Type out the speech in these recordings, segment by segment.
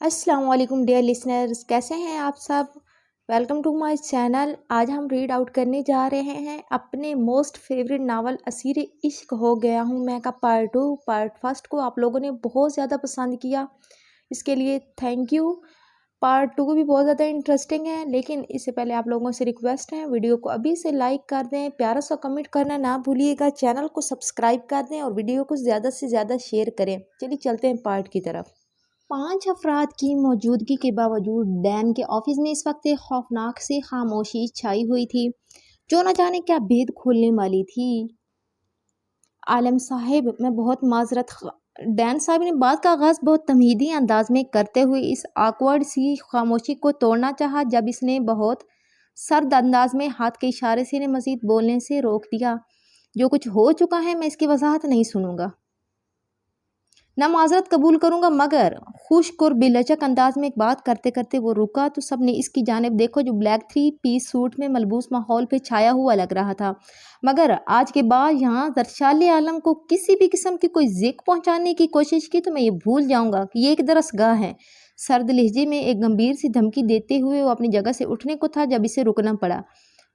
السلام علیکم dear listeners, کیسے ہیں آپ سب؟ Welcome to my channel. آج ہم ریڈ آؤٹ کرنے جا رہے ہیں اپنے موسٹ فیوریٹ ناول اسیر عشق ہو گیا ہوں میں کا پارٹ 2۔ پارٹ فرسٹ کو آپ لوگوں نے بہت زیادہ پسند کیا، اس کے لیے تھینک یو۔ پارٹ 2 بھی بہت زیادہ انٹرسٹنگ ہے، لیکن اس سے پہلے آپ لوگوں سے ریکویسٹ ہے ویڈیو کو ابھی سے لائک کر دیں، پیارا سا کمنٹ کرنا نہ بھولیے گا، چینل کو سبسکرائب کر دیں اور ویڈیو کو زیادہ سے زیادہ شیئر کریں۔ چلیے چلتے ہیں پارٹ کی طرف۔ 5 افراد کی موجودگی کے باوجود ڈین کے آفس میں اس وقت ایک خوفناک سی خاموشی چھائی ہوئی تھی جو نہ جانے کیا بھید کھولنے والی تھی۔ عالم صاحب، میں بہت معذرت ڈین صاحب نے بات کا آغاز بہت تمہیدی انداز میں کرتے ہوئے اس آکورڈ سی خاموشی کو توڑنا چاہا جب اس نے بہت سرد انداز میں ہاتھ کے اشارے سے انہیں مزید بولنے سے روک دیا۔ جو کچھ ہو چکا ہے میں اس کی وضاحت نہیں سنوں گا، نہ معذرت قبول کروں گا، مگر خشک اور بے لچک انداز میں ایک بات کرتے کرتے وہ رکا تو سب نے اس کی جانب دیکھو جو بلیک 3 پیس سوٹ میں ملبوس ماحول پہ چھایا ہوا لگ رہا تھا۔ مگر آج کے بعد یہاں زرشال عالم کو کسی بھی قسم کی کوئی ذک پہنچانے کی کوشش کی تو میں یہ بھول جاؤں گا کہ یہ ایک درسگاہ ہے۔ سرد لہجے میں ایک گمبھیر سی دھمکی دیتے ہوئے وہ اپنی جگہ سے اٹھنے کو تھا جب اسے رکنا پڑا۔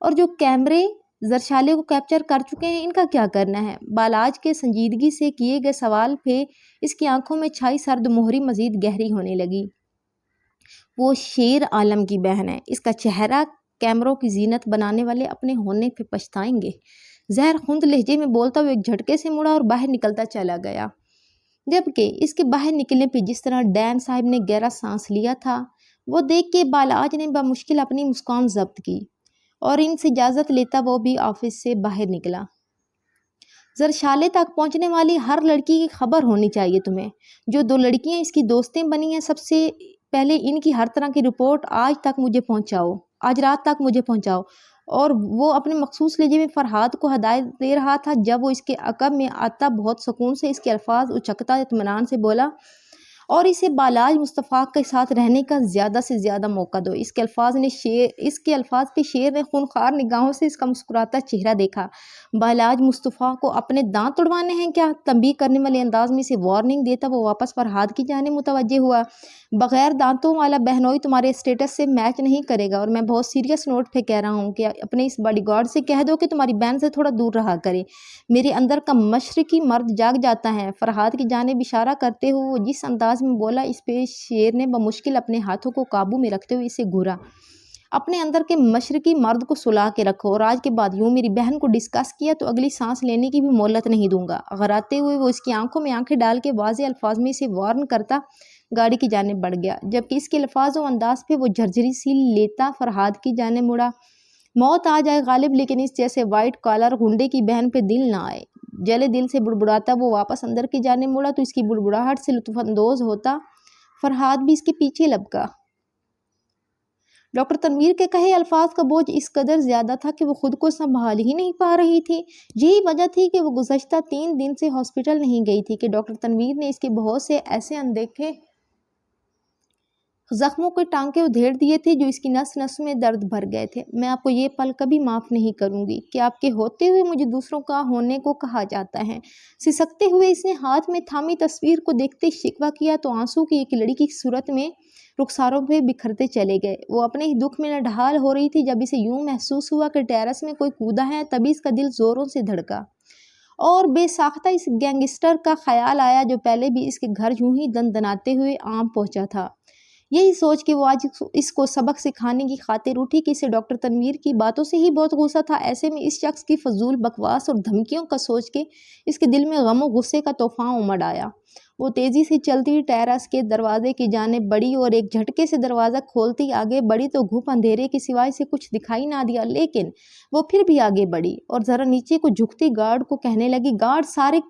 اور جو کیمرے زرشالے کو کیپچر کر چکے ہیں ان کا کیا کرنا ہے؟ بالاج کے سنجیدگی سے کیے گئے سوال پہ اس کی آنکھوں میں چھائی سرد مہری مزید گہری ہونے لگی۔ وہ شیر عالم کی بہن ہے، اس کا چہرہ کیمروں کی زینت بنانے والے اپنے ہونے پہ پچھتائیں گے۔ زہر خند لہجے میں بولتا ہوا ایک جھٹکے سے مڑا اور باہر نکلتا چلا گیا، جبکہ اس کے باہر نکلنے پہ جس طرح ڈین صاحب نے گہرا سانس لیا تھا وہ دیکھ کے بالاج نے بمشکل اپنی مسکان ضبط کی اور ان سے اجازت لیتا وہ بھی آفس سے باہر نکلا۔ زرشالے تک پہنچنے والی ہر لڑکی کی خبر ہونی چاہیے تمہیں۔ جو 2 لڑکیاں اس کی دوستیں بنی ہیں سب سے پہلے ان کی ہر طرح کی رپورٹ آج تک مجھے پہنچاؤ، آج رات تک مجھے پہنچاؤ۔ اور وہ اپنے مخصوص لہجے میں فرحاد کو ہدایت دے رہا تھا جب وہ اس کے عقب میں آتا بہت سکون سے اس کے الفاظ اچکتا اطمینان سے بولا، اور اسے بالاج مصطفیٰ کے ساتھ رہنے کا زیادہ سے زیادہ موقع دو۔ اس کے الفاظ پہ شیر نے خونخوار نگاہوں سے اس کا مسکراتا چہرہ دیکھا۔ بالاج مصطفیٰ کو اپنے دانت توڑوانے ہیں کیا؟ تنبیہ کرنے والے انداز میں اسے وارننگ دیتا وہ واپس فرحاد کی جانب متوجہ ہوا۔ بغیر دانتوں والا بہنوئی تمہارے اسٹیٹس سے میچ نہیں کرے گا، اور میں بہت سیریس نوٹ پہ کہہ رہا ہوں کہ اپنے اس باڈی گارڈ سے کہہ دو کہ تمہاری بہن سے تھوڑا دور رہا کرے۔ میرے اندر کا مشرقی مرد جاگ جاتا ہے۔ فرحاد کی جانب اشارہ کرتے ہوئے وہ جس انداز میں بولا اس پہ شیر نے بمشکل اپنے ہاتھوں کو قابو میں رکھتے ہوئے اسے گھورا۔ اپنے اندر کے مشرقی مرد کو سلا کے رکھو، اور آج کے بعد یوں میری بہن کو ڈسکس کیا تو اگلی سانس لینے کی بھی مہلت نہیں دوں گا۔ غراتے ہوئے وہ اس کی آنکھوں میں آنکھیں ڈال کے واضح الفاظ میں اسے وارن کرتا گاڑی کی جانب بڑھ گیا، جبکہ اس کے الفاظ و انداز پہ وہ جھرجھری سی لیتا فرحاد کی جانب مڑا۔ موت آ جائے غالب، لیکن اس جیسے وائٹ کالر گنڈے کی بہن پہ دل نہ آئے۔ جلے دل سے بڑبڑاتا وہ واپس اندر کی جانب مڑا تو اس کی بڑبڑاہٹ سے لطف اندوز ہوتا فرحاد بھی اس کے پیچھے لپکا۔ ڈاکٹر تنویر کے کہے الفاظ کا بوجھ اس قدر زیادہ تھا کہ وہ خود کو سنبھال ہی نہیں پا رہی تھی۔ یہی وجہ تھی کہ وہ گزشتہ 3 دن سے ہاسپٹل نہیں گئی تھی کہ ڈاکٹر تنویر نے اس کے بہت سے ایسے اندیکھے زخموں کے ٹانکے ادھیڑ دیے تھے جو اس کی نس نس میں درد بھر گئے تھے۔ میں آپ کو یہ پل کبھی معاف نہیں کروں گی کہ آپ کے ہوتے ہوئے مجھے دوسروں کا ہونے کو کہا جاتا ہے۔ سسکتے ہوئے اس نے ہاتھ میں تھامی تصویر کو دیکھتے شکوہ کیا تو آنسو کی ایک لڑی کی صورت میں رخساروں پہ بکھرتے چلے گئے۔ وہ اپنے ہی دکھ میں نڈھال ہو رہی تھی جب اسے یوں محسوس ہوا کہ ٹیرس میں کوئی کودا ہے، تبھی اس کا دل زوروں سے دھڑکا اور بے ساختہ اس گینگسٹر کا خیال آیا جو پہلے بھی اس کے گھر یوں ہی دندناتے ہوئے عام پہنچا تھا۔ یہی سوچ کے وہ آج اس کو سبق سکھانے کی خاطر اٹھی کہ اسے ڈاکٹر تنویر کی باتوں سے ہی بہت غصہ تھا۔ ایسے میں اس شخص کی فضول بکواس اور دھمکیوں کا سوچ کے اس کے دل میں غم و غصے کا طوفان امڑ آیا۔ وہ تیزی سے چلتی ٹیرس کے دروازے کی جانب بڑھی اور ایک جھٹکے سے دروازہ کھولتی آگے بڑھی تو گھپ اندھیرے کے سوائے سے کچھ دکھائی نہ دیا، لیکن وہ پھر بھی آگے بڑھی اور ذرا نیچے کو جھکتی گارڈ کو کہنے لگی، گارڈ سارے۔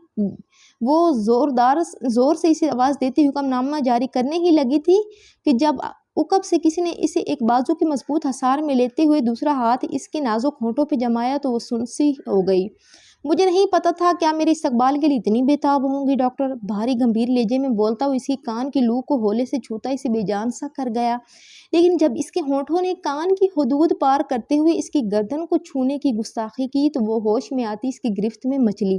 وہ زور سے اسے آواز دیتی حکم نامہ جاری کرنے ہی لگی تھی کہ جب عقب سے کسی نے اسے ایک بازو کے مضبوط حصار میں لیتے ہوئے دوسرا ہاتھ اس کے نازک ہونٹوں پہ جمایا تو وہ سنسی ہو گئی۔ مجھے نہیں پتا تھا کیا میرے استقبال کے لیے اتنی بےتاب ہوں گی، ڈاکٹر بھاری گمبھیر لہجے میں بولتا ہوا اسی کان کی لو کو ہولے سے چھوتا اسے بے جان سا کر گیا، لیکن جب اس کے ہونٹوں نے کان کی حدود پار کرتے ہوئے اس کی گردن کو چھونے کی گستاخی کی تو وہ ہوش میں آتی اس کی گرفت میں مچلی۔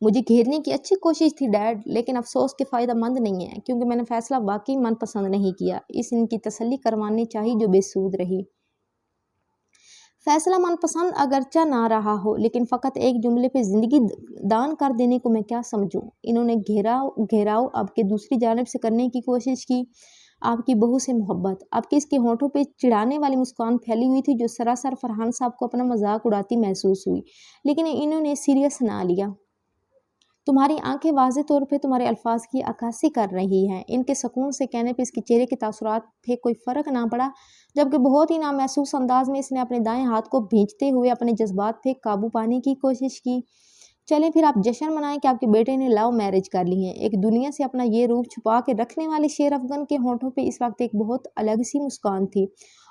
مجھے گھیرنے کی اچھی کوشش تھی ڈیڈ، لیکن افسوس کہ فائدہ مند نہیں ہے، کیونکہ میں نے فیصلہ واقعی من پسند نہیں کیا۔ ان کی تسلی کروانی چاہیے جو بے سود رہی۔ فیصلہ من پسند اگرچہ نہ رہا ہو، لیکن فقط ایک جملے پہ زندگی دان کر دینے کو میں کیا سمجھوں۔ انہوں نے گھیراؤ اب کے دوسری جانب سے کرنے کی کوشش کی۔ آپ کی بہو سے محبت، آپ کے اس کے ہونٹوں پہ چڑھانے والی مسکان پھیلی ہوئی تھی جو سراسر فرحان صاحب کو اپنا مذاق اڑاتی محسوس ہوئی، لیکن انہوں نے سیریس نہ لیا۔ تمہاری آنکھیں واضح طور پہ تمہارے الفاظ کی عکاسی کر رہی ہیں۔ ان کے سکون سے کہنے پہ اس کے چہرے کے تاثرات پہ کوئی فرق نہ پڑا، جبکہ بہت ہی نامحسوس انداز میں اس نے اپنے دائیں ہاتھ کو بھینچتے ہوئے اپنے جذبات پہ قابو پانے کی کوشش کی۔ چلیں پھر آپ جشن منائیں کہ آپ کے بیٹے نے لو میرج کر لی ہے۔ ایک دنیا سے اپنا یہ روپ چھپا کے رکھنے والے شیر افغان کے ہونٹوں پہ اس وقت ایک بہت الگ سی مسکان تھی،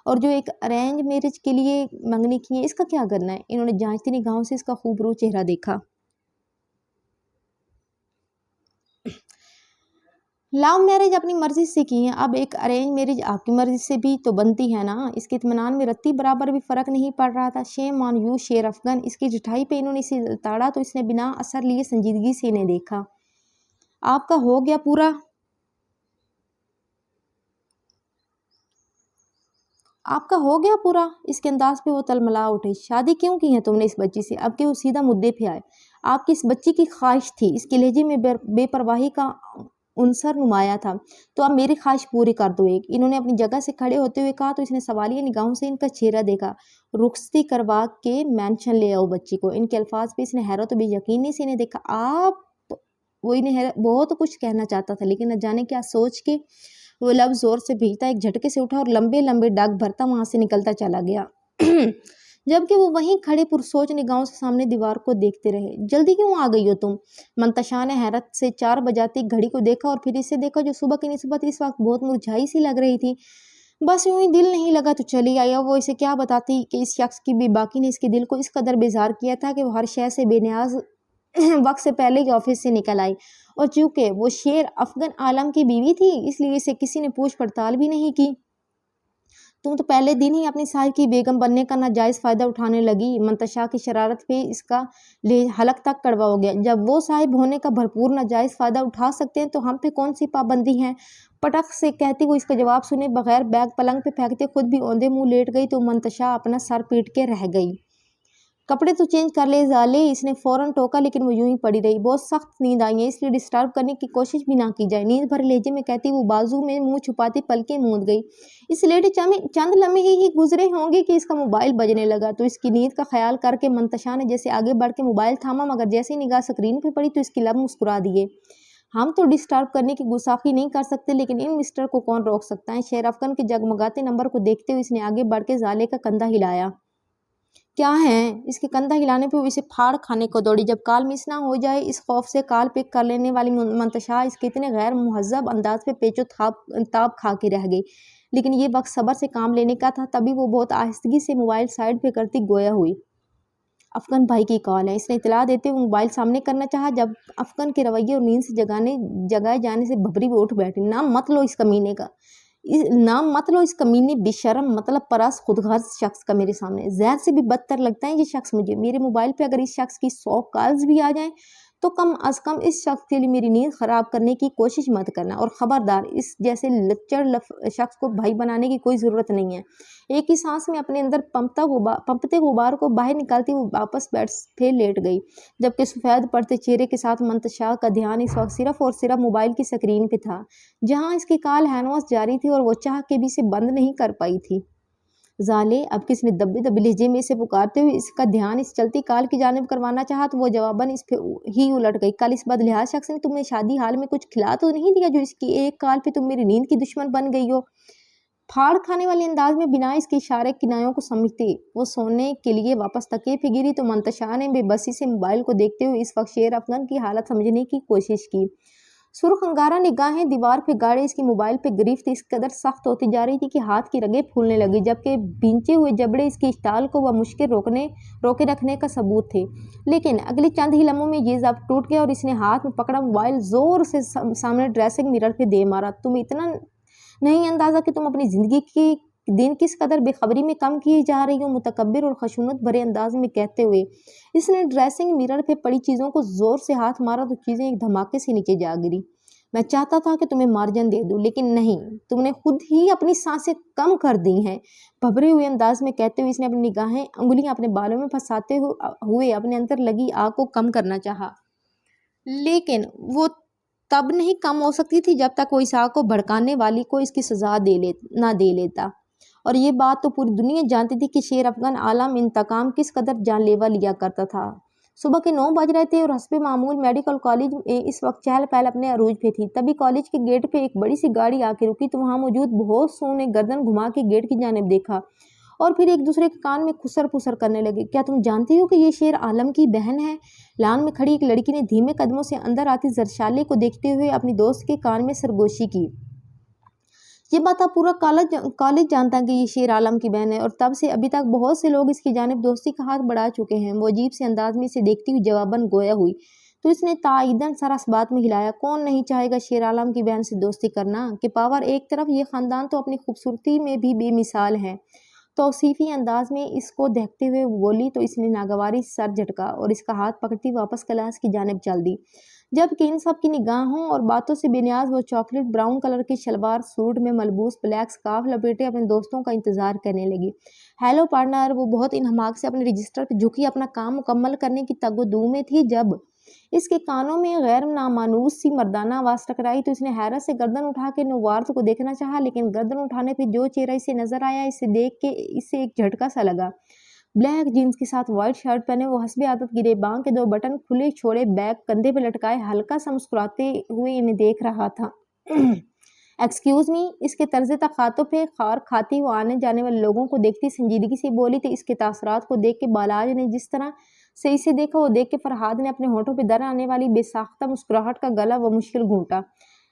اور جو ایک ارینج میرج کے لیے منگنی کی ہے، اس کا کیا کرنا ہے؟ انہوں نے جانچتی نگاہوں سے اس کا خوبرو چہرہ دیکھا۔ لو میرج اپنی مرضی سے کی ہے، اب ایک ارینج میرج آپ کی مرضی سے بھی تو بنتی ہے نا۔ اس کے اطمینان میں رتی برابر بھی فرق نہیں پڑ رہا تھا۔ شیم آن یو شیر افغان، اس کی جٹھائی پہ انہوں نے اسے تاڑا تو اس نے بنا اثر لیے سنجیدگی سے انہیں دیکھا۔ آپ کا ہو گیا پورا؟ آپ کا ہو گیا پورا؟ اس کے انداز پہ وہ تلملا اٹھے۔ شادی کیوں کی ہے تم نے اس بچی سے؟ اب کہ وہ سیدھا مدعے پہ آئے۔ آپ کی اس بچی کی خواہش تھی۔ اس کے لہجے میں بے پرواہی کا عنصر نمایاں تھا۔ تو اب میری خواہش پوری کر دو ایک، انہوں نے اپنی جگہ سے کھڑے ہوتے ہوئے کہا تو اس نے سوالیہ نگاہوں سے ان کا چہرہ دیکھا۔ رخصتی کروا کے مینشن لے آؤ بچی کو۔ ان کے الفاظ پہ اس نے حیرت و بے یقینی سے انہیں دیکھا۔ آپ، وہ انہیں بہت کچھ کہنا چاہتا تھا، لیکن نہ جانے کیا سوچ کے وہ لفظ زور سے بھیجتا ایک جھٹکے سے اٹھا اور لمبے لمبے ڈاک بھرتا وہاں سے نکلتا چلا گیا، جبکہ وہ وہیں کھڑے پرسوچ نگاہوں سے سامنے دیوار کو دیکھتے رہے۔ جلدی کیوں آ گئی ہو تم؟ منتشا نے حیرت سے 4 بجاتی گھڑی کو دیکھا اور پھر اسے دیکھا جو صبح کی نسبت اس وقت بہت مرجھائی سی لگ رہی تھی۔ بس یوں ہی دل نہیں لگا تو چلی آئی۔ وہ اسے کیا بتاتی کہ اس شخص کی بے باکی نے اس کے دل کو اس قدر بیزار کیا تھا کہ وہ ہر شے سے بے نیاز وقت سے پہلے ہی آفس سے نکل آئی، اور چونکہ وہ شیر افغان عالم کی بیوی تھی اس لیے اسے کسی نے پوچھ پڑتال بھی نہیں کی۔ تم تو پہلے دن ہی اپنی صاحب کی بیگم بننے کا ناجائز فائدہ اٹھانے لگی۔ منتشا کی شرارت پہ اس کا حلق تک کڑوا ہو گیا۔ جب وہ صاحب ہونے کا بھرپور ناجائز فائدہ اٹھا سکتے ہیں تو ہم پہ کون سی پابندی ہے؟ پٹخ سے کہتی وہ اس کا جواب سنے بغیر بیگ پلنگ پہ پھینکتے خود بھی اوندے منہ لیٹ گئی تو منتشا اپنا سر پیٹ کے رہ گئی۔ کپڑے تو چینج کر لے زالے، اس نے فوراً ٹوکا، لیکن وہ یوں ہی پڑی رہی۔ بہت سخت نیند آئی ہے، اس لیے ڈسٹرب کرنے کی کوشش بھی نہ کی جائے، نیند بھرے لہجے میں کہتی وہ بازو میں منہ چھپاتی پلکیں موند گئی۔ اس لیٹے چند لمحے ہی گزرے ہوں گے کہ اس کا موبائل بجنے لگا تو اس کی نیند کا خیال کر کے منتشا نے جیسے آگے بڑھ کے موبائل تھاما، مگر جیسے ہی نگاہ سکرین پہ پڑی تو اس کی لب مسکرا دیے۔ ہم تو ڈسٹرب کرنے کی گستاخی نہیں کر سکتے، لیکن ان مسٹر کو کون روک سکتا ہے؟ شیر افغان کے جگمگاتے نمبر کو دیکھتے ہوئے اس نے آگے بڑھ کے زالے کا کندھا ہلایا۔ کیا ہے؟ اس کے کندھا ہلانے پہ وہ اسے پھاڑ کھانے کو دوڑی۔ جب کال مس نہ ہو جائے اس خوف سے کال پک کر لینے والی منتشا اس کے اتنے غیر مہذب انداز پہ پیچ و تاب کھا کے رہ گئی، لیکن یہ وقت صبر سے کام لینے کا تھا۔ تبھی وہ بہت آہستگی سے موبائل سائیڈ پہ کرتی گویا ہوئی۔ افغان بھائی کی کال ہے، اس نے اطلاع دیتے ہوئے موبائل سامنے کرنا چاہا، جب افغان کے رویے اور نیند سے جگائے جانے سے بھبری وہ اٹھ بیٹھی۔ نام مت لو اس کمینے بے شرم مطلب پرست خودغرض شخص کا میرے سامنے۔ زہر سے بھی بدتر لگتا ہے یہ شخص مجھے۔ میرے موبائل پہ اگر اس شخص کی 100 کالز بھی آ جائیں تو کم از کم اس شخص کے لیے میری نیند خراب کرنے کی کوشش مت کرنا، اور خبردار اس جیسے لچڑ شخص کو بھائی بنانے کی کوئی ضرورت نہیں ہے۔ ایک ہی سانس میں اپنے اندر پمپتے غبار کو باہر نکالتی وہ واپس بیڈ پہ لیٹ گئی، جبکہ سفید پڑتے چہرے کے ساتھ منتشا کا دھیان اس وقت صرف اور صرف موبائل کی سکرین پہ تھا، جہاں اس کی کال ہینوس جاری تھی اور وہ چاہ کے بھی اسے بند نہیں کر پائی تھی۔ زالے، اب کس نے دبے دبے لہجے میں اسے پکارتے ہوئے اس کا دھیان اس چلتی کال کی جانب کروانا چاہا تو وہ جواباً اس پہ ہی الٹ گئی۔ کل اس بدلحاظ شخص نے تمہیں شادی حال میں کچھ کھلا تو نہیں دیا جو اس کی ایک کال پہ تم میری نیند کی دشمن بن گئی ہو؟ پھاڑ کھانے والے انداز میں بنا اس کے اشارے کنایوں کو سمجھتے وہ سونے کے لیے واپس تکیے پہ گری تو منتشا نے بے بسی سے موبائل کو دیکھتے ہوئے اس وقت شیر افغان کی حالت سمجھنے کی کوشش کی۔ سرخ انگارہ نگاہیں دیوار پہ گاڑے اس کی موبائل پہ گرفت اس قدر سخت ہوتی جا رہی تھی کہ ہاتھ کی رگیں پھولنے لگی، جبکہ بھینچے ہوئے جبڑے اس کی اشتعال کو بمشکل روکے رکھنے کا ثبوت تھے۔ لیکن اگلی چند ہی لمحوں میں یہ ضبط ٹوٹ گیا اور اس نے ہاتھ میں پکڑا موبائل زور سے سامنے ڈریسنگ مرر پہ دے مارا۔ تمہیں اتنا نہیں اندازہ کہ تم اپنی زندگی کی دن کس قدر بے خبری میں کم کی جا رہی ہوں، متکبر اور خشونت بھرے انداز میں کہتے ہوئے اس نے ڈریسنگ مرر پہ پڑی چیزوں کو زور سے ہاتھ مارا تو چیزیں ایک دھماکے سے نیچے جا گری۔ میں چاہتا تھا کہ تمہیں مارجن دے دوں، لیکن نہیں، تم نے خود ہی اپنی سانسیں کم کر دی ہیں، بھبرے ہوئے انداز میں کہتے ہوئے اس نے اپنی انگلیاں اپنے بالوں میں پھنساتے ہوئے اپنے اندر لگی آگ کو کم کرنا چاہا، لیکن وہ تب نہیں کم ہو سکتی تھی جب تک وہ اس آگ کو بھڑکانے والی کو اس کی سزا نہ دے لیتا۔ اور یہ بات تو پوری دنیا جانتی تھی کہ شیر افغان عالم انتقام کس قدر جان لیوا لیا کرتا تھا۔ صبح کے 9 بج رہے تھے اور حسب معمول میڈیکل کالج اس وقت چہل پہل اپنے عروج پہ تھی۔ تبھی کالج کے گیٹ پہ ایک بڑی سی گاڑی آ کے رکی تو وہاں موجود بہت سو نے گردن گھما کے گیٹ کی جانب دیکھا اور پھر ایک دوسرے کے کان میں خسر پسر کرنے لگے۔ کیا تم جانتی ہو کہ یہ شیر عالم کی بہن ہے؟ لان میں کھڑی ایک لڑکی نے دھیمے قدموں سے اندر آتی زرشالے کو دیکھتے ہوئے اپنی دوست کے کان میں سرگوشی کی۔ یہ بات اب پورا کالج جانتا ہے کہ یہ شیر عالم کی بہن ہے، اور تب سے ابھی تک بہت سے لوگ اس کی جانب دوستی کا ہاتھ بڑھا چکے ہیں۔ وہ عجیب سے انداز میں اسے دیکھتی ہوئی جواباً گویا ہوئی تو اس نے تائیداً سر اس بات میں ہلایا۔ کون نہیں چاہے گا شیر عالم کی بہن سے دوستی کرنا؟ کہ پاور ایک طرف، یہ خاندان تو اپنی خوبصورتی میں بھی بے مثال ہے۔ توصیفی انداز میں اس کو دیکھتے ہوئے بولی تو اس نے ناگواری سر جھٹکا اور اس کا ہاتھ پکڑتی واپس کلاس کی جانب چل دی، جبکہ ان سب کی نگاہوں اور باتوں سے بے نیاز وہ چاکلیٹ براؤن کلر کے شلوار سوٹ میں ملبوس بلیک سکارف لپیٹے اپنے دوستوں کا انتظار کرنے لگی۔ ہیلو پارٹنر، وہ بہت انہماک سے اپنے رجسٹر پہ جھکی اپنا کام مکمل کرنے کی تگ و دو میں تھی جب اس کے کانوں میں غیر نامانوس سی مردانہ آواز ٹکرائی تو اس نے حیرت سے گردن اٹھا کے نوارت کو دیکھنا چاہا، لیکن گردن اٹھانے پہ جو چہرہ اسے نظر آیا اسے دیکھ کے اسے ایک جھٹکا سا لگا۔ بلیک جینز کے ساتھ وائٹ شرٹ پہنے وہ حسب عادت گرے بانگ کے 2 بٹن کھلے چھوڑے بیگ کندھے پہ لٹکائے ہلکا سا مسکراتے ہوئے انہیں دیکھ رہا تھا۔ ایکسکیوز می، اس کے طرز تخاطب پہ خار کھاتی وہ آنے جانے والے لوگوں کو دیکھتی سنجیدگی سے بولی تو اس کے تاثرات کو دیکھ کے بالاج نے جس طرح سے اسے دیکھا وہ دیکھ کے فرحاد نے اپنے ہونٹوں پہ در آنے والی بے ساختہ مسکراہٹ کا گلا وہ مشکل گھونٹا۔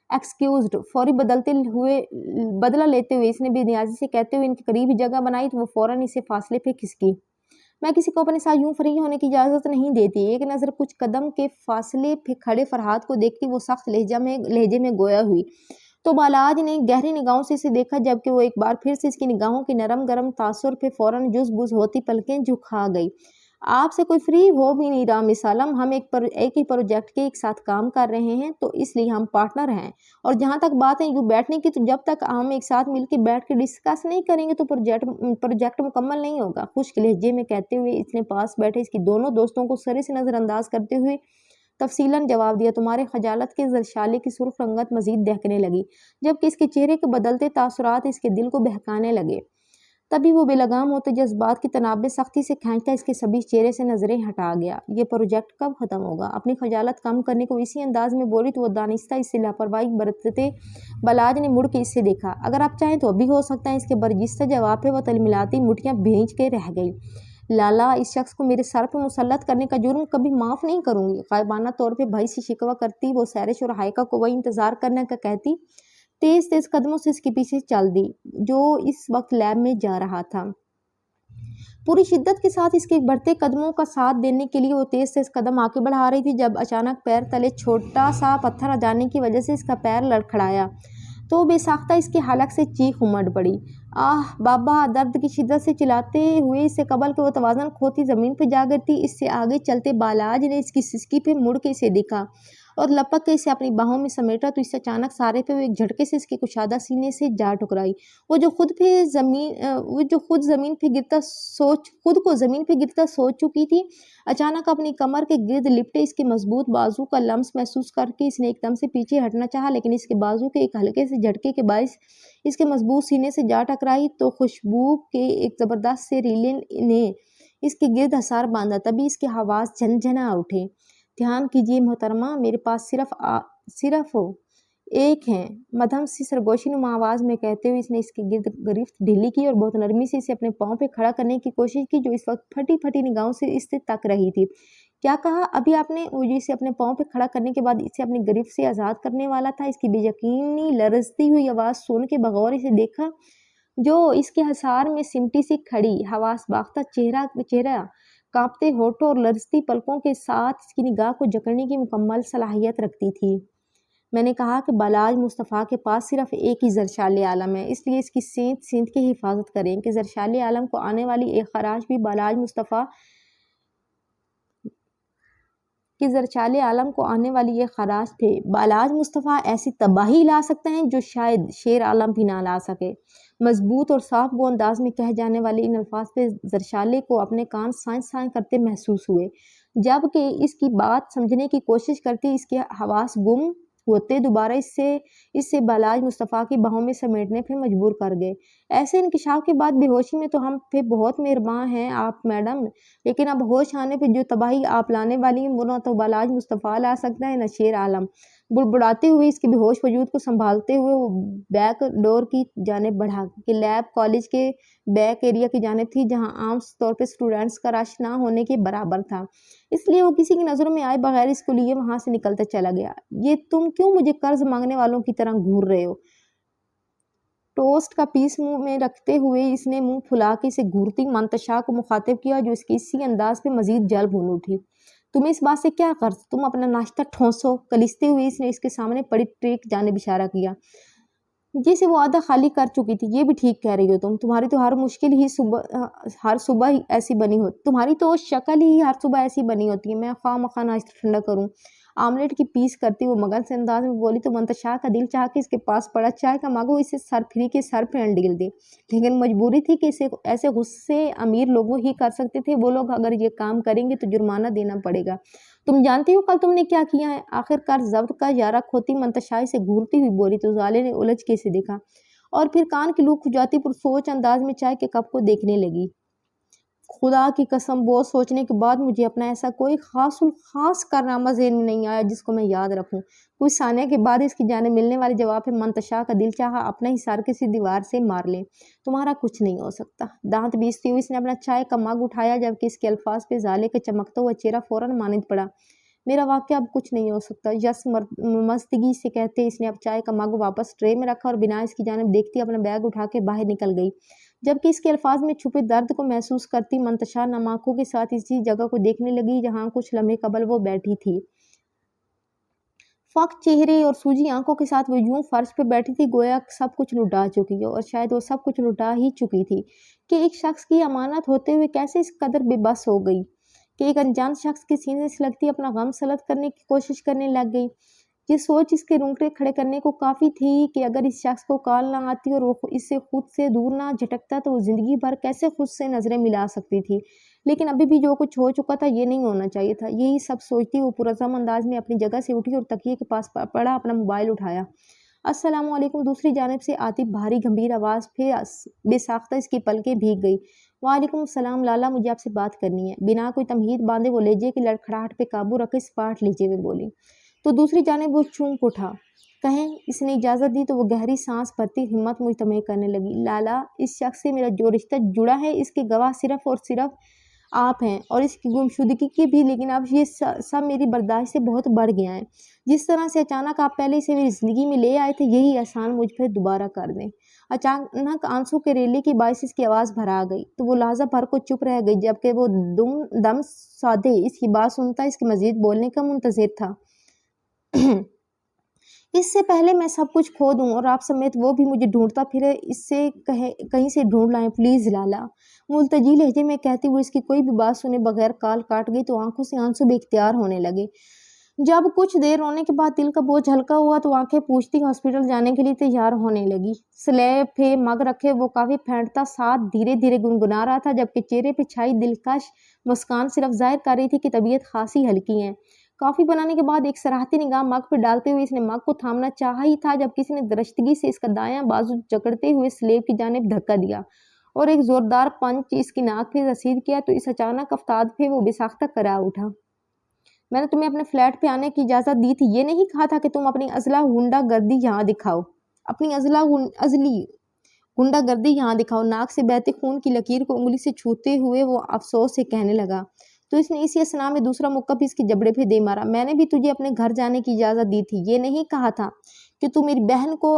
ایکسکیوزڈ، فوری بدلہ لیتے ہوئے اس نے بے نیازی سے کہتے ہوئے ان کے قریب ہی جگہ بنائی تو وہ فوراً اسے فاصلے پہ کھسکی۔ میں کسی کو اپنے ساتھ یوں فری ہونے کی اجازت نہیں دیتی۔ ایک نظر کچھ قدم کے فاصلے پہ کھڑے فرحاد کو دیکھتی وہ سخت لہجے میں گویا ہوئی تو بالاج نے گہری نگاہوں سے اسے دیکھا، جبکہ وہ ایک بار پھر سے اس کی نگاہوں کے نرم گرم تاثر پہ فوراً جز بز ہوتی پلکیں جھکا گئی۔ آپ سے کوئی فری ہو بھی نہیں رہا مس عالم، ہم ایک ہی پروجیکٹ کے ایک ساتھ کام کر رہے ہیں تو اس لیے ہم پارٹنر ہیں، اور جہاں تک بات ہے یوں بیٹھنے کی تو جب تک ہم ایک ساتھ مل کے بیٹھ کے ڈسکس نہیں کریں گے تو پروجیکٹ مکمل نہیں ہوگا۔ خشک لہجے میں کہتے ہوئے اس نے پاس بیٹھے اس کی دونوں دوستوں کو سرے سے نظر انداز کرتے ہوئے تفصیلاً جواب دیا۔ تمہارے خجالت کے زرشالے کی سرخ رنگت مزید دہکنے لگی، جبکہ اس کے چہرے کے بدلتے تاثرات اس کے دل کو بہکانے لگے۔ تبھی وہ بے لگام ہوتے جذبات کی تنابیں سختی سے کھینچتا اس کے سبھی چہرے سے نظریں ہٹا گیا۔ یہ پروجیکٹ کب ختم ہوگا؟ اپنی خجالت کم کرنے کو اسی انداز میں بولی تو وہ دانستہ اس سے لاپرواہی برتتے بالاج نے مڑ کے اس سے دیکھا۔ اگر آپ چاہیں تو ابھی ہو سکتا ہے، اس کے برجستہ جواب پہ وہ تلملاتی مٹھیاں بھینچ کے رہ گئی۔ لالا، اس شخص کو میرے سر پہ مسلط کرنے کا جرم کبھی معاف نہیں کروں گی۔ غائبانہ طور پہ بھائی سے شکوہ کرتی وہ سیرش اور ہائیکا کو وہی انتظار کرنے کا کہتی تیز تیز قدموں سے اس کے پیچھے چل دی جو اس وقت لیب میں جا رہا تھا۔ پوری شدت کے ساتھ اس کے بڑھتے قدموں کا ساتھ دینے کے لیے وہ تیز تیز قدم آگے بڑھا رہی تھی جب اچانک پیر تلے چھوٹا سا پتھر آ جانے کی وجہ سے اس کا پیر لڑکھڑایا تو بے ساختہ اس کے حلق سے چیخ امڑ پڑی۔ آہ بابا! درد کی شدت سے چلاتے ہوئے اس سے قبل کہ وہ توازن کھوتی زمین پہ جا گرتی، اس سے آگے چلتے بالاج نے اس کی سسکی پہ مڑ کے اسے دیکھا اور لپک کے اسے اپنی باہوں میں سمیٹا تو اس سے اچانک سارے پہ وہ ایک جھٹکے سے اس کے کشادہ سینے سے جا ٹکرائی۔ وہ جو خود کو زمین پہ گرتا سوچ چکی تھی، اچانک اپنی کمر کے گرد لپٹے اس کے مضبوط بازو کا لمس محسوس کر کے اس نے ایک دم سے پیچھے ہٹنا چاہا، لیکن اس کے بازو کے ایک ہلکے سے جھٹکے کے باعث اس کے مضبوط سینے سے جا ٹکرائی تو خوشبو کے ایک زبردست سے ریلے نے اس کے گرد حصار باندھا۔ تبھی اس کے حواس جھنجھنا اٹھے۔ دھیان کیجیے محترمہ، میرے پاس صرف ایک ہے، مدھم سی سرگوشی نما آواز میں کہتے ہوئے اس نے اس کی گرفت ڈھیلی کی اور بہت نرمی سے اسے اپنے پاؤں پہ کھڑا کرنے کی کوشش کی جو اس وقت پھٹی پھٹی نگاہوں سے اس سے تک رہی تھی۔ کیا کہا ابھی آپ نے؟ وہ جو اسے اپنے پاؤں پہ کھڑا کرنے کے بعد اسے اپنی گرفت سے آزاد کرنے والا تھا، اس کی بے یقینی لرزتی ہوئی آواز سن کے بغور اسے دیکھا جو اس کے حصار میں سمٹی سی کھڑی، حواس باختہ چہرہ کانپتے ہونٹوں اور لرزتی پلکوں کے ساتھ اس کی نگاہ کو جکڑنے کی مکمل صلاحیت رکھتی تھی۔ میں نے کہا کہ بالاج مصطفیٰ کے پاس صرف ایک ہی زرشال عالم ہے، اس لیے اس کی سینت کی حفاظت کریں کہ زرشال عالم کو آنے والی ایک خراش بھی بالاج مصطفیٰ کہ زرشال عالم کو آنے والی یہ خراش تھے۔ بالاج مصطفیٰ ایسی تباہی لا سکتے ہیں جو شاید شیر عالم بھی نہ لا سکے۔ مضبوط اور صاف گو انداز میں کہے جانے والے ان الفاظ پہ زرشالے کو اپنے کان سائیں کرتے محسوس ہوئے، جبکہ اس کی بات سمجھنے کی کوشش کرتی اس کے حواس گم ہوتے دوبارہ اس سے بالاج مصطفیٰ کی باہوں میں سمیٹنے پہ مجبور کر گئے۔ ایسے انکشاف کے بعد بے ہوشی میں تو ہم پہ بہت مہربان ہیں آپ میڈم، لیکن اب ہوش آنے پہ جو تباہی آپ لانے والی ہیں وہ نہ تو بالاج مصطفیٰ لا سکتا ہے نہ شیر عالم۔ بڑبڑاتے ہوئے اس کے بے ہوش وجود کو سنبھالتے ہوئے وہ بیک ڈور کی جانب بڑھا کہ لیب کالج کے بیک ایریا کی جانب تھی، جہاں عام طور پہ اسٹوڈنٹس کا رش نہ ہونے کے برابر تھا، اس لیے وہ کسی کی نظروں میں آئے بغیر اسکولیے وہاں سے نکلتا چلا گیا۔ یہ تم کیوں مجھے قرض مانگنے والوں کی طرح گھور رہے ہو؟ ٹوسٹ کا پیس منہ میں رکھتے ہوئے اس نے منہ پھلا کے اسے گھورتی منتشا کو مخاطب کیا، جو اس کے اسی انداز پہ مزید جلب ہونے اٹھی۔ تمہیں اس بات سے کیا قرض؟ تم اپنا ناشتہ ٹھونسو۔ کلیستے ہوئے اس نے اس کے سامنے پڑی ٹرے کی جانب اشارہ کیا جسے وہ آدھا خالی کر چکی تھی۔ یہ بھی ٹھیک کہہ رہی ہو تمہاری تو ہر صبح ہی ایسی بنی ہوتی، تمہاری تو شکل ہی ہر صبح ایسی بنی ہوتی ہے۔ میں خواہ مخواہ ناشتہ ٹھنڈا کروں، آملیٹ کی پیس کرتی وہ مگن سے انداز میں بولی تو منتشا کا دل چاہ کے اس کے پاس پڑا چائے کا مگ وہ اسے سر پھری کے سر پہ انڈیل دے، لیکن مجبوری تھی کہ اسے ایسے غصے امیر لوگوں ہی کر سکتے تھے، وہ لوگ اگر یہ کام کریں گے تو جرمانہ دینا پڑے گا۔ تم جانتی ہو کل تم نے کیا کیا ہے؟ آخر کار ضبط کا یارہ کھوتی منتشا سے گھورتی ہوئی بولی تو زالے نے الجھ کے اسے دیکھا اور پھر کان کی لوک کھجاتی پر سوچ انداز میں چائے کے کپ کو دیکھنے لگی۔ خدا کی قسم بہت سوچنے کے بعد مجھے اپنا ایسا کوئی خاص کارنامہ ذہن میں نہیں آیا جس کو میں یاد رکھوں۔ کچھ ثانیہ کے بعد اس کی جانب ملنے والے جواب پہ منتشا کا دل چاہا اپنا ہی سر کسی دیوار سے مار لے۔ تمہارا کچھ نہیں ہو سکتا۔ دانت بیچتی ہوئی اس نے اپنا چائے کا مگ اٹھایا، جبکہ اس کے الفاظ پہ زالے کا چمکتا ہوا چہرہ فوراً مانند پڑا۔ میرا واقعہ اب کچھ نہیں ہو سکتا، یس مزدگی سے کہتے اس نے اب چائے کا مگ واپس ٹرے میں رکھا اور بنا اس کی جانب دیکھتی اپنا بیگ اٹھا کے باہر نکل گئی، جبکہ اس کے الفاظ میں چھپے درد کو محسوس کرتی منتشا نم آنکھوں کے ساتھ اسی جگہ کو دیکھنے لگی جہاں کچھ لمحے قبل وہ بیٹھی تھی۔ فاق چہرے اور سوجی آنکھوں کے ساتھ وہ یوں فرش پہ بیٹھی تھی گویا سب کچھ لٹا چکی ہو، اور شاید وہ سب کچھ لٹا ہی چکی تھی کہ ایک شخص کی امانت ہوتے ہوئے کیسے اس قدر بے بس ہو گئی کہ ایک انجان شخص کے سینے سے لگتی اپنا غم سلط کرنے کی کوشش کرنے لگ گئی۔ یہ سوچ اس کے رونگٹے کھڑے کرنے کو کافی تھی کہ اگر اس شخص کو کال نہ آتی اور وہ اس سے خود سے دور نہ جھٹکتا تو وہ زندگی بھر کیسے خود سے نظریں ملا سکتی تھی، لیکن ابھی بھی جو کچھ ہو چکا تھا یہ نہیں ہونا چاہیے تھا۔ یہی سب سوچتی وہ پرعزم انداز میں اپنی جگہ سے اٹھی اور تکیے کے پاس پڑا اپنا موبائل اٹھایا۔ السلام علیکم، دوسری جانب سے آتی بھاری گمبھیر آواز پہ بے ساختہ اس کی پلکیں بھیگ گئی۔ وعلیکم السلام لالا، مجھے آپ سے بات کرنی ہے۔ بنا کوئی تمہید باندھے وہ لہجے کی لڑکھڑاہٹ پہ قابو رکھے سپاٹ لہجے میں بولی تو دوسری جانب وہ چونک اٹھا۔ کہیں اس نے اجازت دی تو وہ گہری سانس بھرتی ہمت مجتمع کرنے لگی۔ لالا، اس شخص سے میرا جو رشتہ جڑا ہے اس کے گواہ صرف اور صرف آپ ہیں اور اس کی گمشدگی کی بھی، لیکن اب یہ سب میری برداشت سے بہت بڑھ گیا ہے۔ جس طرح سے اچانک آپ پہلے اسے میری زندگی میں لے آئے تھے یہی احسان مجھ پہ دوبارہ کر دیں۔ اچانک آنسو کے ریلے کی باعث اس کی آواز بھرا گئی تو وہ لحظہ بھر کو چپ رہ گئی، جبکہ وہ دم سادے اس کی بات سنتا اس کے مزید بولنے کا منتظر تھا۔ اس سے پہلے میں سب کچھ کھو دوں اور آپ سمیت وہ بھی مجھے ڈھونڈتا پھرے، اس سے کہیں سے ڈھونڈ لائیں پلیز لالا، ملتجی لہجے میں کہتی وہ اس کی کوئی بھی بات سنے بغیر کال کاٹ گئی تو آنکھوں سے آنسو بے اختیار ہونے لگے۔ جب کچھ دیر رونے کے بعد دل کا بوجھ ہلکا ہوا تو آنکھیں پوچھتی ہاسپٹل جانے کے لیے تیار ہونے لگی۔ سلیب پہ مگ رکھے وہ کافی پھینٹتا ساتھ دھیرے دھیرے گنگنا رہا تھا، جبکہ چہرے پہ چھائی دلکش مسکان صرف ظاہر کر رہی تھی کہ طبیعت خاصی ہلکی ہے۔ کافی بنانے کے بعد ایک سراہتی نگاہ مگ پہ ڈالتے ہوئے اس نے مگ کو تھامنا چاہا ہی تھا جب کسی نے درشتگی سے اس کا دایاں بازو جکڑتے ہوئے سلیب کی جانب دھکا دیا اور ایک زوردار پنچ اس کی ناک پہ رسید کیا تو اس اچانک افتاد پہ وہ بے ساختہ کرا اٹھا۔ میں نے تمہیں اپنے فلیٹ پہ آنے کی اجازت دی تھی، یہ نہیں کہا تھا کہ تم اپنی ازلی غنڈہ گردی یہاں دکھاؤ۔ اپنی ازلی غنڈہ گردی یہاں دکھاؤ۔ ناک سے بہتے خون کی لکیر کو انگلی سے چھوتے ہوئے وہ افسوس سے کہنے لگا تو اس نے اسی اثنا میں دوسرا مکہ بھی اس کے جبڑے پہ دے مارا۔ میں نے بھی تجھے اپنے گھر جانے کی اجازت دی تھی، یہ نہیں کہا تھا کہ تو میری بہن کو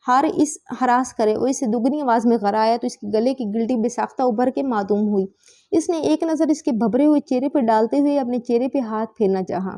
ہراس کرے۔ وہ اسے دگنی آواز میں غرایا تو اس کے گلے کی گلٹی بے ساختہ ابھر کے معدوم ہوئی۔ اس نے ایک نظر اس کے بھبرے ہوئے چہرے پہ ڈالتے ہوئے اپنے چہرے پہ ہاتھ پھیرنا چاہا۔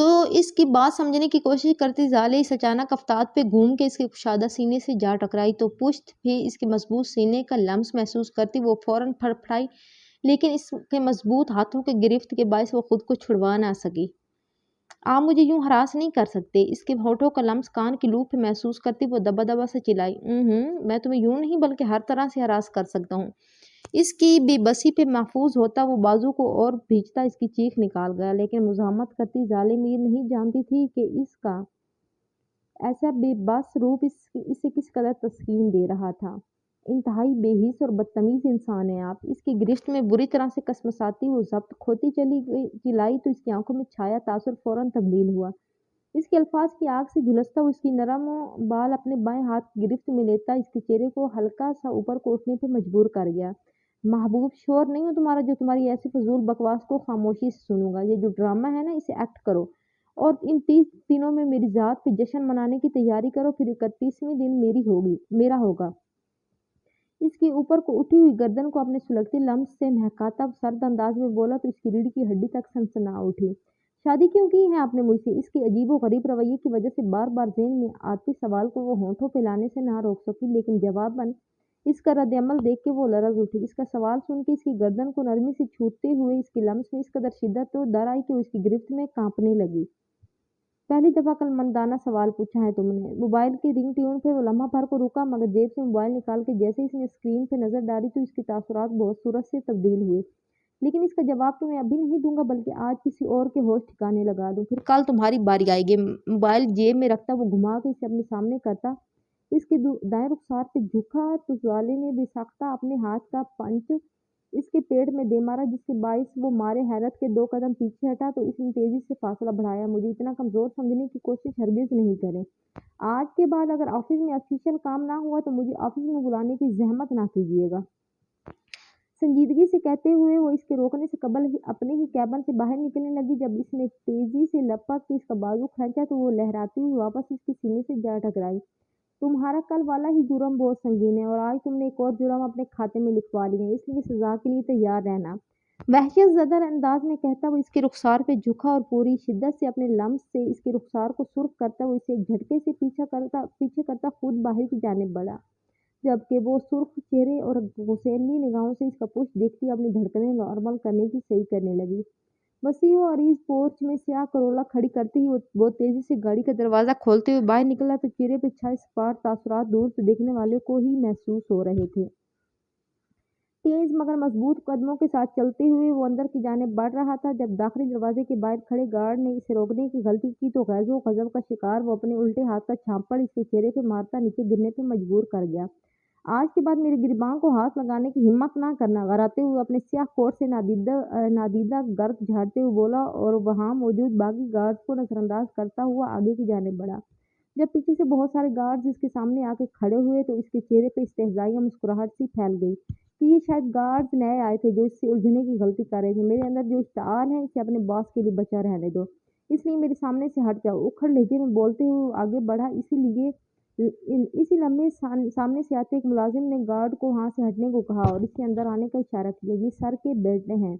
تو اس کی بات سمجھنے کی کوشش کرتی زالے اس اچانک افتاد پہ گھوم کے اس کے کشادہ سینے سے جا ٹکرائی تو پشت بھی اس کے مضبوط سینے کا لمس محسوس کرتی وہ فوراً پھڑپھڑائی، لیکن اس کے مضبوط ہاتھوں کے گرفت کے باعث وہ خود کو چھڑوا نہ سکی۔ آپ مجھے یوں ہراس نہیں کر سکتے، اس کے ہونٹوں کا لمس کان کی لوپ پہ محسوس کرتی وہ دبا دبا سے چلائی، میں تمہیں یوں نہیں بلکہ ہر طرح سے ہراس کر سکتا ہوں۔ اس کی بے بسی پہ محفوظ ہوتا وہ بازو کو اور بھیجتا اس کی چیخ نکال گیا، لیکن مزاحمت کرتی ظالم میر نہیں جانتی تھی کہ اس کا ایسا بے بس روپ اسے کس قدر تسکین دے رہا تھا۔ انتہائی بے حس اور بدتمیز انسان ہیں آپ، اس کی گرفت میں بری طرح سے کسمساتی وہ ضبط کھوتی چلائی تو اس کی آنکھوں میں چھایا تاثر فوراً تبدیل ہوا۔ اس کے الفاظ کی آگ سے جھلستا وہ اس کی نرم بال اپنے بائیں ہاتھ کی گرفت میں لیتا اس کے چہرے کو ہلکا سا اوپر کو اٹھنے پہ مجبور کر گیا۔ محبوب، شور نہیں ہو تمہارا جو تمہاری ایسی فضول بکواس کو خاموشی سے سنوں گا۔ یہ جو ڈرامہ ہے نا اسے ایکٹ کرو اور ان 30 دنوں میں میری ذات پہ جشن منانے کی تیاری کرو، پھر 31ویں دن میرا ہوگا۔ اس کے اوپر کو اٹھی ہوئی گردن کو اپنے سلگتے لمس سے مہکاتا سرد انداز میں بولا تو اس کی ریڑھ کی ہڈی تک سنسنا اٹھی۔ شادی کیوں کی ہے آپ نے مجھ سے؟ اس کے عجیب و غریب رویے کی وجہ سے بار بار ذہن میں آتے سوال کو وہ ہونٹوں پہ لانے سے نہ روک سکی، لیکن جواباً اس کا رد عمل دیکھ کے وہ لرز اٹھی۔ اس کا سوال سن کے اس کی گردن کو نرمی سے چھوتے ہوئے اس کے لمس میں اس قدر شدت تو در آئی کہ وہ اس کی گرفت میں کانپنے لگی۔ پہلی دفعہ کل مندانہ سوال پوچھا ہے تم نے۔ موبائل کی رنگ ٹیون پہ وہ لمحہ بھر کو رکا، مگر جیب سے موبائل نکال کے جیسے اس نے اسکرین پہ نظر ڈالی تو اس کے تاثرات بہت صورت سے تبدیل ہوئے۔ لیکن اس کا جواب تو میں ابھی نہیں دوں گا، بلکہ آج کسی اور کے ہوش ٹھکانے لگا دوں، پھر کل تمہاری باری آئے گی۔ موبائل جیب میں رکھتا وہ گھما کے اسے اپنے سامنے کرتا اس کے دائیں رخسار پہ جھکا تو ظالم نے بے ساختہ اپنے ہاتھ کا پنچ اس کے پیٹ میں دے مارا، جس کے باعث وہ مارے حیرت کے 2 قدم پیچھے ہٹا تو اس نے تیزی سے فاصلہ بڑھایا۔ مجھے اتنا کمزور سمجھنے کی کوشش ہرگز نہیں کریں۔ آج کے بعد اگر آفس میں آفیشیل کام نہ ہوا تو مجھے آفس میں بلانے کی زحمت نہ کیجیے گا۔ سنجیدگی سے کہتے ہوئے وہ اس کے روکنے سے قبل ہی اپنے ہی کیبن سے باہر نکلنے لگی۔ جب اس نے تیزی سے لپک کے اس کا بازو کھینچا تو وہ لہراتی ہوئی واپس اس کے سینے سے جا ٹکرائی۔ تمہارا کل والا ہی جرم بہت سنگین ہے اور آج تم نے ایک اور جرم اپنے کھاتے میں لکھوا لیے ہیں، اس لیے سزا کے لیے تیار رہنا۔ وحشت زدہ انداز میں کہتا وہ اس کے رخسار پہ جھکا اور پوری شدت سے اپنے لمس سے اس کے رخسار کو سرخ کرتا وہ اسے ایک جھٹکے سے پیچھے کرتا خود باہر کی جانب بڑھا، جبکہ وہ سرخ چہرے اور غصیلی نگاہوں سے اس کا پشت دیکھتی اپنی دھڑکنیں نارمل کرنے کی صحیح کرنے لگی۔ وسیع و عریض پورچ میں سیاہ کرولا کھڑی کرتی ہی وہ بہت تیزی سے گاڑی کا دروازہ کھولتے ہوئے باہر نکلا تو چہرے پہ چھائے سپاٹ تاثرات دور سے دیکھنے والے کو ہی محسوس ہو رہے تھے۔ تیز مگر مضبوط قدموں کے ساتھ چلتے ہوئے وہ اندر کی جانب بڑھ رہا تھا۔ جب داخلی دروازے کے باہر کھڑے گارڈ نے اسے روکنے کی غلطی کی تو غیظ و غضب کا شکار وہ اپنے الٹے ہاتھ کا چھاپڑ اس کے چہرے پہ مارتا نیچے گرنے پہ مجبور کر گیا۔ آج کے بعد میرے گریباں کو ہاتھ لگانے کی ہمت نہ کرنا، غراتے ہوئے اپنے سیاہ کوٹ سے نادیدہ گرد جھاڑتے ہوئے بولا اور وہاں موجود باقی گارڈز کو نظر انداز کرتا ہوا آگے کی جانب بڑھا۔ جب پیچھے سے بہت سارے گارڈز اس کے سامنے آ کے کھڑے ہوئے تو اس کے چہرے پہ استہزائیہ مسکراہٹ سی پھیل گئی کہ یہ شاید گارڈز نئے آئے تھے جو اس سے الجھنے کی غلطی کر رہے تھے۔ میرے اندر جو اشتعال ہے اسے اپنے باس کے لیے بچا رہنے دو، اس لیے میرے سامنے سے ہٹ جاؤ۔ اکھڑ لہجے میں بولتے ہوئے آگے بڑھا۔ اسی لمحے سامنے سے آتے ایک ملازم نے گارڈ کو وہاں سے ہٹنے کو کہا اور اس کے اندر آنے کا اشارہ کیا۔ یہ سر کے بیٹے ہیں۔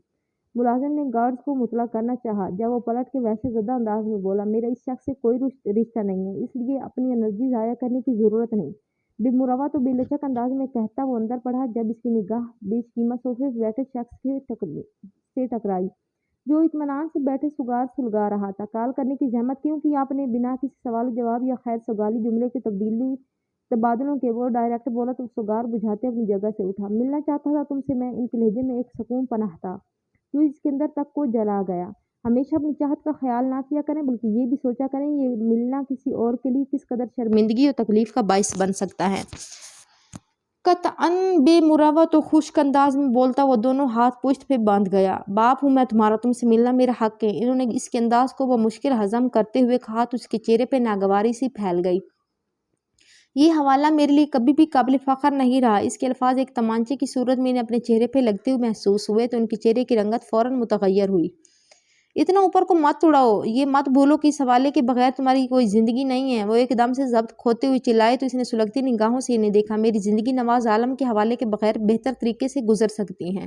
ملازم نے گارڈز کو مطلع کرنا چاہا جب وہ پلٹ کے وحشت زدہ انداز میں بولا، میرا اس شخص سے کوئی رشتہ نہیں ہے، اس لیے اپنی انرجی ضائع کرنے کی ضرورت نہیں۔ بے مروت و بے لچک انداز میں کہتا وہ اندر بڑھا جب اس کی نگاہ بیش قیمت صوفے پہ بیٹھے شخص سے ٹکرائی جو اطمینان سے بیٹھے سگار سلگا رہا تھا۔ کال کرنے کی زحمت کیوں کی آپ نے؟ بنا کسی سوال و جواب یا خیر سگالی جملے کے تبادلوں کے وہ ڈائریکٹ بولا تو سگار بجھاتے اپنی جگہ سے اٹھا۔ ملنا چاہتا تھا تم سے میں، ان کے لہجے میں ایک سکون پناہ تھا جو اس کے اندر تک کو جلا گیا۔ ہمیشہ اپنی چاہت کا خیال نہ کیا کریں بلکہ یہ بھی سوچا کریں یہ ملنا کسی اور کے لیے کس قدر شرمندگی اور تکلیف کا باعث بن سکتا ہے۔ قطعاً بے مروت و خشک انداز میں بولتا وہ دونوں ہاتھ پشت پہ باندھ گیا۔ باپ ہوں میں تمہارا، تم سے ملنا میرا حق ہے۔ انہوں نے اس کے انداز کو بمشکل ہضم کرتے ہوئے کہا تو اس کے چہرے پہ ناگواری سی پھیل گئی۔ یہ حوالہ میرے لیے کبھی بھی قابل فخر نہیں رہا۔ اس کے الفاظ ایک تمانچے کی صورت میں انہیں اپنے چہرے پہ لگتے ہوئے محسوس ہوئے تو ان کے چہرے کی رنگت فوراً متغیر ہوئی۔ اتنا اوپر کو مت اڑاؤ، یہ مت بھولو کہ اس حوالے کے بغیر تمہاری کوئی زندگی نہیں ہے۔ وہ ایک دم سے ضبط کھوتے ہوئے چلائے تو اس نے سلگتی نگاہوں سے انہیں دیکھا۔ میری زندگی نواز عالم کے حوالے کے بغیر بہتر طریقے سے گزر سکتی ہیں۔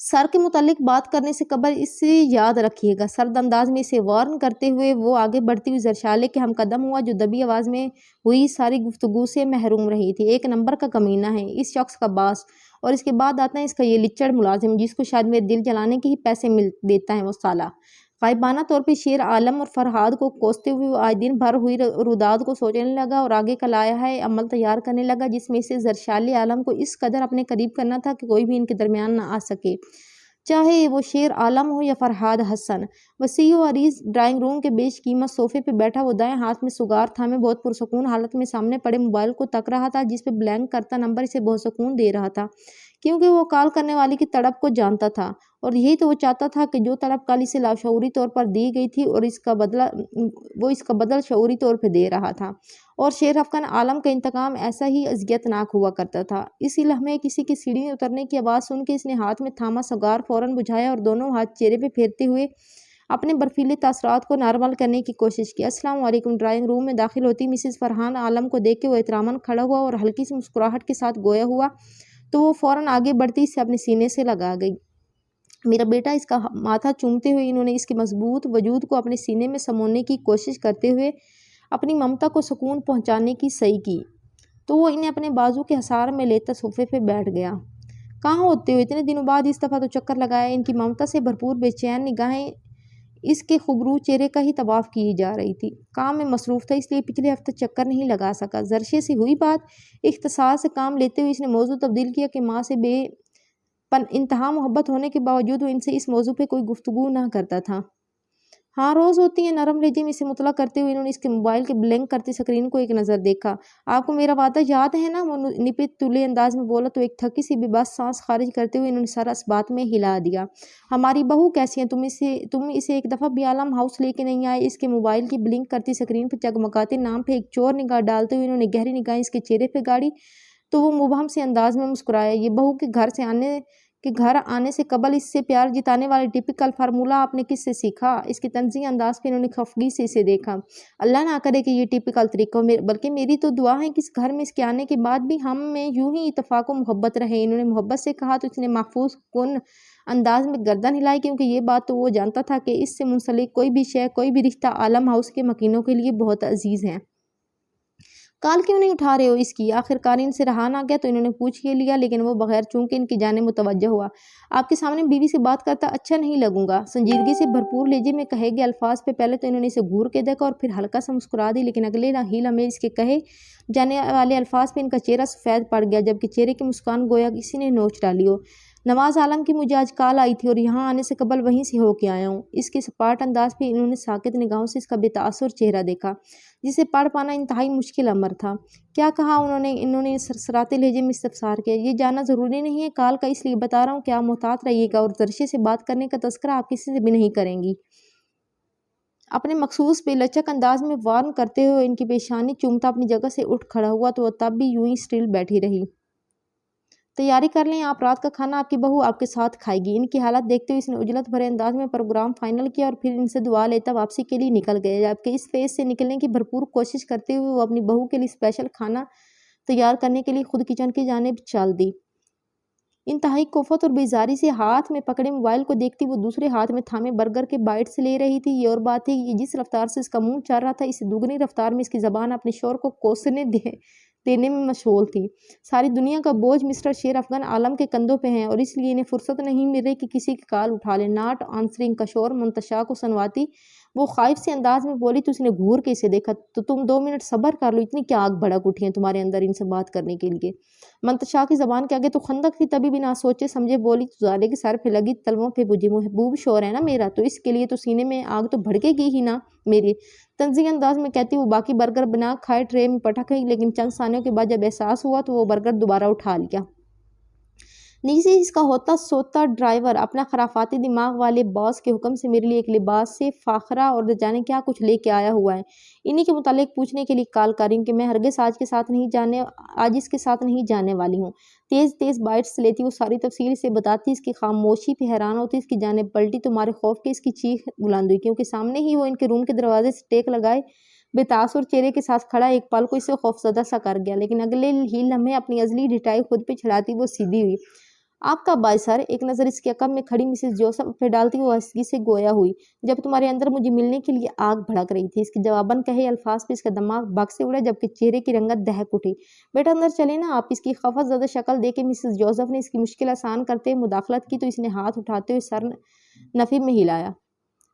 سر کے متعلق بات کرنے سے قبل اسے یاد رکھیے گا، سرد انداز میں اسے وارن کرتے ہوئے وہ آگے بڑھتی ہوئی زرشالے کے ہم قدم ہوا جو دبی آواز میں ہوئی ساری گفتگو سے محروم رہی تھی۔ ایک نمبر کا کمینہ ہے اس شخص کا باس، اور اس کے بعد آتا ہے اس کا یہ لچڑ ملازم جس کو شاید میرے دل جلانے کے ہی پیسے دیتا ہے وہ سالہ۔ غائبانہ طور پہ شیر عالم اور فرہاد کو کوستے ہوئے وہ آج دن بھر ہوئی روداد کو سوچنے لگا اور آگے کا لائحہ عمل تیار کرنے لگا جس میں اسے زرشالے عالم کو اس قدر اپنے قریب کرنا تھا کہ کوئی بھی ان کے درمیان نہ آ سکے، چاہے وہ شیر عالم ہو یا فرہاد حسن۔ وسیع و عریض ڈرائنگ روم کے بیش قیمت صوفے پہ بیٹھا وہ دائیں ہاتھ میں سگار تھامے بہت پرسکون حالت میں سامنے پڑے موبائل کو تک رہا تھا جس پہ بلینک کرتا نمبر اسے بہت سکون دے رہا تھا، کیونکہ وہ کال کرنے والی کی تڑپ کو جانتا تھا اور یہی تو وہ چاہتا تھا کہ جو تڑپ کال اسے لاشعوری طور پر دی گئی تھی اور اس کا بدل شعوری طور پہ دے رہا تھا، اور شیر افغان عالم کا انتقام ایسا ہی اذیت ناک ہوا کرتا تھا۔ اسی لمحے کسی کی سیڑھی اترنے کی آواز سن کے اس نے ہاتھ میں تھاما سگار فوراً بجھایا اور دونوں ہاتھ چہرے پہ پھیرتے ہوئے اپنے برفیلے تاثرات کو نارمل کرنے کی کوشش کی۔ السلام علیکم۔ ڈرائنگ روم میں داخل ہوتی مسز فرحان عالم کو دیکھ کے وہ احتراماً کھڑا ہوا اور ہلکی سی مسکراہٹ کے ساتھ گویا ہوا تو وہ فوراً آگے بڑھتی اسے اپنے سینے سے لگا گئی۔ میرا بیٹا، اس کا ماتھا چومتے ہوئے انہوں نے اس کے مضبوط وجود کو اپنے سینے میں سمونے کی کوشش کرتے ہوئے اپنی ممتا کو سکون پہنچانے کی سعی کی تو وہ انہیں اپنے بازو کے حصار میں لیتا صوفے پہ بیٹھ گیا۔ کہاں ہوتے ہو؟ اتنے دنوں بعد اس دفعہ تو چکر لگایا۔ ان کی ممتا سے بھرپور بے چین نگاہیں اس کے خوبرو چہرے کا ہی طواف کی جا رہی تھی۔ کام میں مصروف تھا اس لیے پچھلے ہفتے چکر نہیں لگا سکا۔ زرشے سے ہوئی بات، اختصار سے کام لیتے ہوئے اس نے موضوع تبدیل کیا کہ ماں سے بے انتہا محبت ہونے کے باوجود وہ ان سے اس موضوع پہ کوئی گفتگو نہ کرتا تھا۔ ہاں روز ہوتی ہیں، نرم لہجے میں اسے مطلع کرتے ہوئے انہوں نے اس کے موبائل کے بلنک کرتی سکرین کو ایک نظر دیکھا۔ آپ کو میرا وعدہ یاد ہے نا؟ وہ نپت تلے انداز میں بولا تو ایک تھکی سی بے بس سانس خارج کرتے ہوئے انہوں نے سر اس بات میں ہلا دیا۔ ہماری بہو کیسی ہیں؟ تم اسے ایک دفعہ بھی عالم ہاؤس لے کے نہیں آئے؟ اس کے موبائل کی بلنک کرتی سکرین پہ چگمگاتے نام پہ ایک چور نگاہ ڈالتے ہوئے انہوں نے گہری نگاہیں اس کے چہرے پہ گاڑی تو وہ مبہم سے انداز میں مسکرایا۔ یہ بہو کے گھر آنے سے قبل اس سے پیار جتانے والے ٹپیکل فارمولہ آپ نے کس سے سیکھا؟ اس کے طنزیہ انداز پہ انہوں نے خفگی سے اسے دیکھا۔ اللہ نہ کرے کہ یہ ٹپیکل طریقہ ہو، بلکہ میری تو دعا ہے کہ اس گھر میں اس کے آنے کے بعد بھی ہم میں یوں ہی اتفاق و محبت رہے۔ انہوں نے محبت سے کہا تو اس نے محفوظ کن انداز میں گردن ہلائی، کیونکہ یہ بات تو وہ جانتا تھا کہ اس سے منسلک کوئی بھی شے، کوئی بھی رشتہ عالم ہاؤس کے مکینوں کے لیے بہت عزیز ہے۔ کال کیوں نہیں اٹھا رہے ہو اس کی؟ آخرکار ان سے رہا نہ گیا تو انہوں نے پوچھ کے لیا، لیکن وہ بغیر چونکہ ان کی جانب متوجہ ہوا۔ آپ کے سامنے بیوی سے بات کرتا اچھا نہیں لگوں گا، سنجیدگی سے بھرپور لہجے میں کہے گئے الفاظ پہ پہلے تو انہوں نے اسے گھور کے دیکھا اور پھر ہلکا سا مسکرا دی، لیکن اگلے ہی لمحے اس کے کہے جانے والے الفاظ پہ ان کا چہرہ سفید پڑ گیا، جبکہ چہرے کی مسکان گویا کسی نے نوچ ڈالی ہو۔ نواز عالم کی مجھے آج کال آئی تھی اور یہاں آنے سے قبل وہیں سے ہو کے آیا ہوں۔ اس کے سپاٹ انداز پہ انہوں نے ساکت نگاہوں سے اس کا بے تاثر چہرہ دیکھا جسے پڑھ پانا انتہائی مشکل امر تھا۔ کیا کہا انہوں نے سرسراتے لہجے میں استفسار کیا۔ یہ جاننا ضروری نہیں ہے، کال کا اس لیے بتا رہا ہوں کہ آپ محتاط رہیے گا اور زرشے سے بات کرنے کا تذکرہ آپ کسی سے بھی نہیں کریں گی۔ اپنے مخصوص بے لچک انداز میں وارن کرتے ہوئے ان کی پیشانی چومتا اپنی جگہ سے اٹھ کھڑا ہوا تو وہ تب بھی یوں ہی اسٹل بیٹھی رہی۔ تیاری کر لیں، آپ رات کا کھانا آپ کی بہو آپ کے ساتھ کھائے گی۔ ان کی حالت دیکھتے ہوئے اس نے عجلت بھرے انداز میں پروگرام فائنل کیا اور پھر ان سے دعا لیتا واپسی کے لیے نکل گیا، جبکہ اس فیز سے نکلنے کی بھرپور کوشش کرتے ہوئے وہ اپنی بہو کے لیے اسپیشل کھانا تیار کرنے کے لیے خود کچن کی جانب چل دی۔ انتہائی کوفت اور بیزاری سے ہاتھ میں پکڑے موبائل کو دیکھتی وہ دوسرے ہاتھ میں تھامے برگر کے بائٹس لے رہی تھی۔ یہ اور بات تھی کہ جس رفتار سے اس کا منہ چل رہا تھا، اس سے دگنی رفتار میں اس کی زبان اپنے شور کو کوسنے دینے میں مشغول تھی۔ ساری دنیا کا بوجھ مسٹر شیر افغان عالم کے کندھوں پہ ہے اور اس لیے انہیں فرصت نہیں مل رہی کہ کسی کی کال اٹھا لیں۔ ناٹ آنسرنگ کا شور منتشا کو سنواتی وہ خائف سے انداز میں بولی تو اس نے گھور کے اسے دیکھا۔ تو تم 2 منٹ صبر کر لو، اتنی کیا آگ بھڑک اٹھی ہیں تمہارے اندر ان سے بات کرنے کے لیے؟ منتشا کی زبان کے آگے تو خندق تھی، تبھی بنا سوچے سمجھے بولی تو زالے کے سر پہ لگی تلووں پہ بجھی محبوب شور ہے نا میرا، تو اس کے لیے تو سینے میں آگ تو بھڑکے گی ہی نا میرے، طنزی انداز میں کہتی وہ باقی برگر بنا کھائے ٹرے میں پٹک گئی، لیکن چند ثانیوں کے بعد جب احساس ہوا تو وہ برگر دوبارہ اٹھا لیا۔ نیچے اس کا ہوتا سوتا ڈرائیور اپنا خرافاتی دماغ والے باس کے حکم سے میرے لیے ایک لباس سے فاخرہ اور نہ جانے کیا کچھ لے کے آیا ہوا ہے، انہی کے متعلق پوچھنے کے لیے کال کری ہوں کہ میں ہرگز آج اس کے ساتھ نہیں جانے والی ہوں۔ تیز تیز بائٹس لیتی وہ ساری تفصیل سے بتاتی، اس کی خاموشی پہ حیران ہوتی، اس کی جانب پلٹی تو مارے خوف کے اس کی چیخ بلند ہوئی، کیونکہ سامنے ہی وہ ان کے روم کے دروازے سے ٹیک لگائے بے تاثر چہرے کے ساتھ کھڑا ایک پل کو اسے خوفزدہ سا کر گیا، لیکن اگلے ہی لمحے اپنی ازلی ڈٹائی خود پہ چڑھاتی وہ سیدھی ہوئی۔ آپ کا باعث ایک نظر اس کے عقب میں کھڑی مسز جوسف پہ ڈالتی وہ ہسکی سے گویا ہوئی، جب تمہارے اندر مجھے ملنے کے لیے آگ بھڑک رہی تھی۔ اس کے جواباً کہے الفاظ پہ اس کا دماغ بگ سے اڑا جبکہ چہرے کی رنگت دہک اٹھی۔ بیٹا اندر چلے نا آپ، اس کی خفت زدہ شکل دیکھ کے مسز جوسف نے اس کی مشکل آسان کرتے ہوئے مداخلت کی تو اس نے ہاتھ اٹھاتے ہوئے سر نفی میں ہلایا۔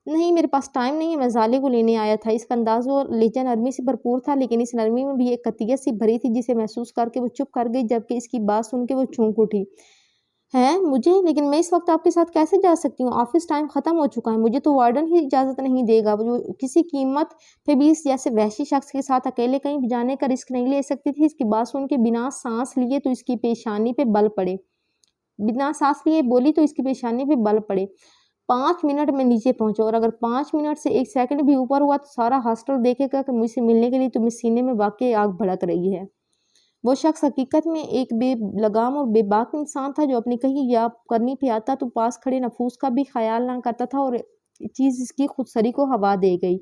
نہیں میرے پاس ٹائم نہیں ہے، میں زالے کو لینے آیا تھا۔ اس کا انداز و لہجہ نرمی سے بھرپور تھا لیکن اس نرمی میں بھی ایک قطعیت سی بھری تھی جسے محسوس کر کے وہ چپ کر گئی جبکہ اس کی بات سن کے وہ چونک اٹھی۔ ہیں مجھے؟ لیکن میں اس وقت آپ کے ساتھ کیسے جا سکتی ہوں؟ آفس ٹائم ختم ہو چکا ہے، مجھے تو وارڈن ہی اجازت نہیں دے گا۔ جو کسی قیمت پہ بھی اس جیسے وحشی شخص کے ساتھ اکیلے کہیں بھی جانے کا رسک نہیں لے سکتی تھی۔ اس کی بات سن کے بنا سانس لیے تو اس کی پیشانی پہ بل پڑے بنا سانس لیے بولی تو اس کی پیشانی پہ بل پڑے 5 منٹ میں نیچے پہنچو، اور اگر 5 منٹ سے 1 سیکنڈ بھی اوپر ہوا تو سارا ہاسٹل دیکھے گا کہ مجھ سے ملنے کے لیے تمہیں سینے میں واقعی آگ بھڑک رہی ہے۔ وہ شخص حقیقت میں ایک بے لگام اور بے باک انسان تھا جو اپنی کہیں یا کرنی پہ آتا تو پاس کھڑے نفوس کا بھی خیال نہ کرتا تھا، اور چیز اس کی خودسری کو ہوا دے گئی۔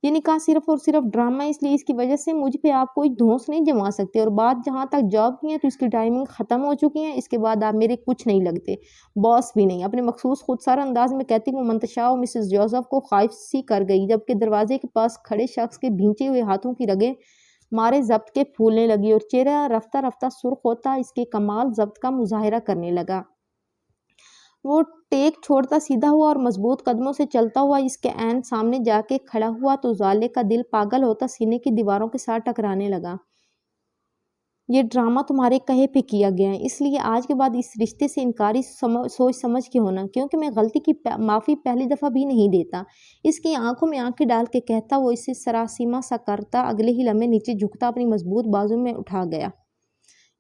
یہ نکاح صرف اور صرف ڈرامہ، اس لیے اس کی وجہ سے مجھ پہ آپ کوئی دھونس نہیں جما سکتے، اور بات جہاں تک جاب کی ہے تو اس کی ٹائمنگ ختم ہو چکی ہے۔ اس کے بعد آپ میرے کچھ نہیں لگتے، باس بھی نہیں، اپنے مخصوص خودسر انداز میں کہتی وہ منتشا اور مسز جوزف کو خائف سی کر گئی، جبکہ دروازے کے پاس کھڑے شخص کے بھینچے ہوئے ہاتھوں کی رگیں مارے ضبط کے پھولنے لگی اور چہرہ رفتہ رفتہ سرخ ہوتا اس کے کمال ضبط کا مظاہرہ کرنے لگا۔ وہ ٹیک چھوڑتا سیدھا ہوا اور مضبوط قدموں سے چلتا ہوا اس کے عین سامنے جا کے کھڑا ہوا تو زالے کا دل پاگل ہوتا سینے کی دیواروں کے ساتھ ٹکرانے لگا۔ یہ ڈرامہ تمہارے کہے پہ کیا گیا ہے، اس لیے آج کے بعد اس رشتے سے انکاری سوچ سمجھ کے ہونا، کیونکہ میں غلطی کی معافی پہلی دفعہ بھی نہیں دیتا۔ اس کی آنکھوں میں آنکھیں ڈال کے کہتا وہ اسے سراسیمہ سا کرتا اگلے ہی لمحے نیچے جھکتا اپنی مضبوط بازو میں اٹھا گیا۔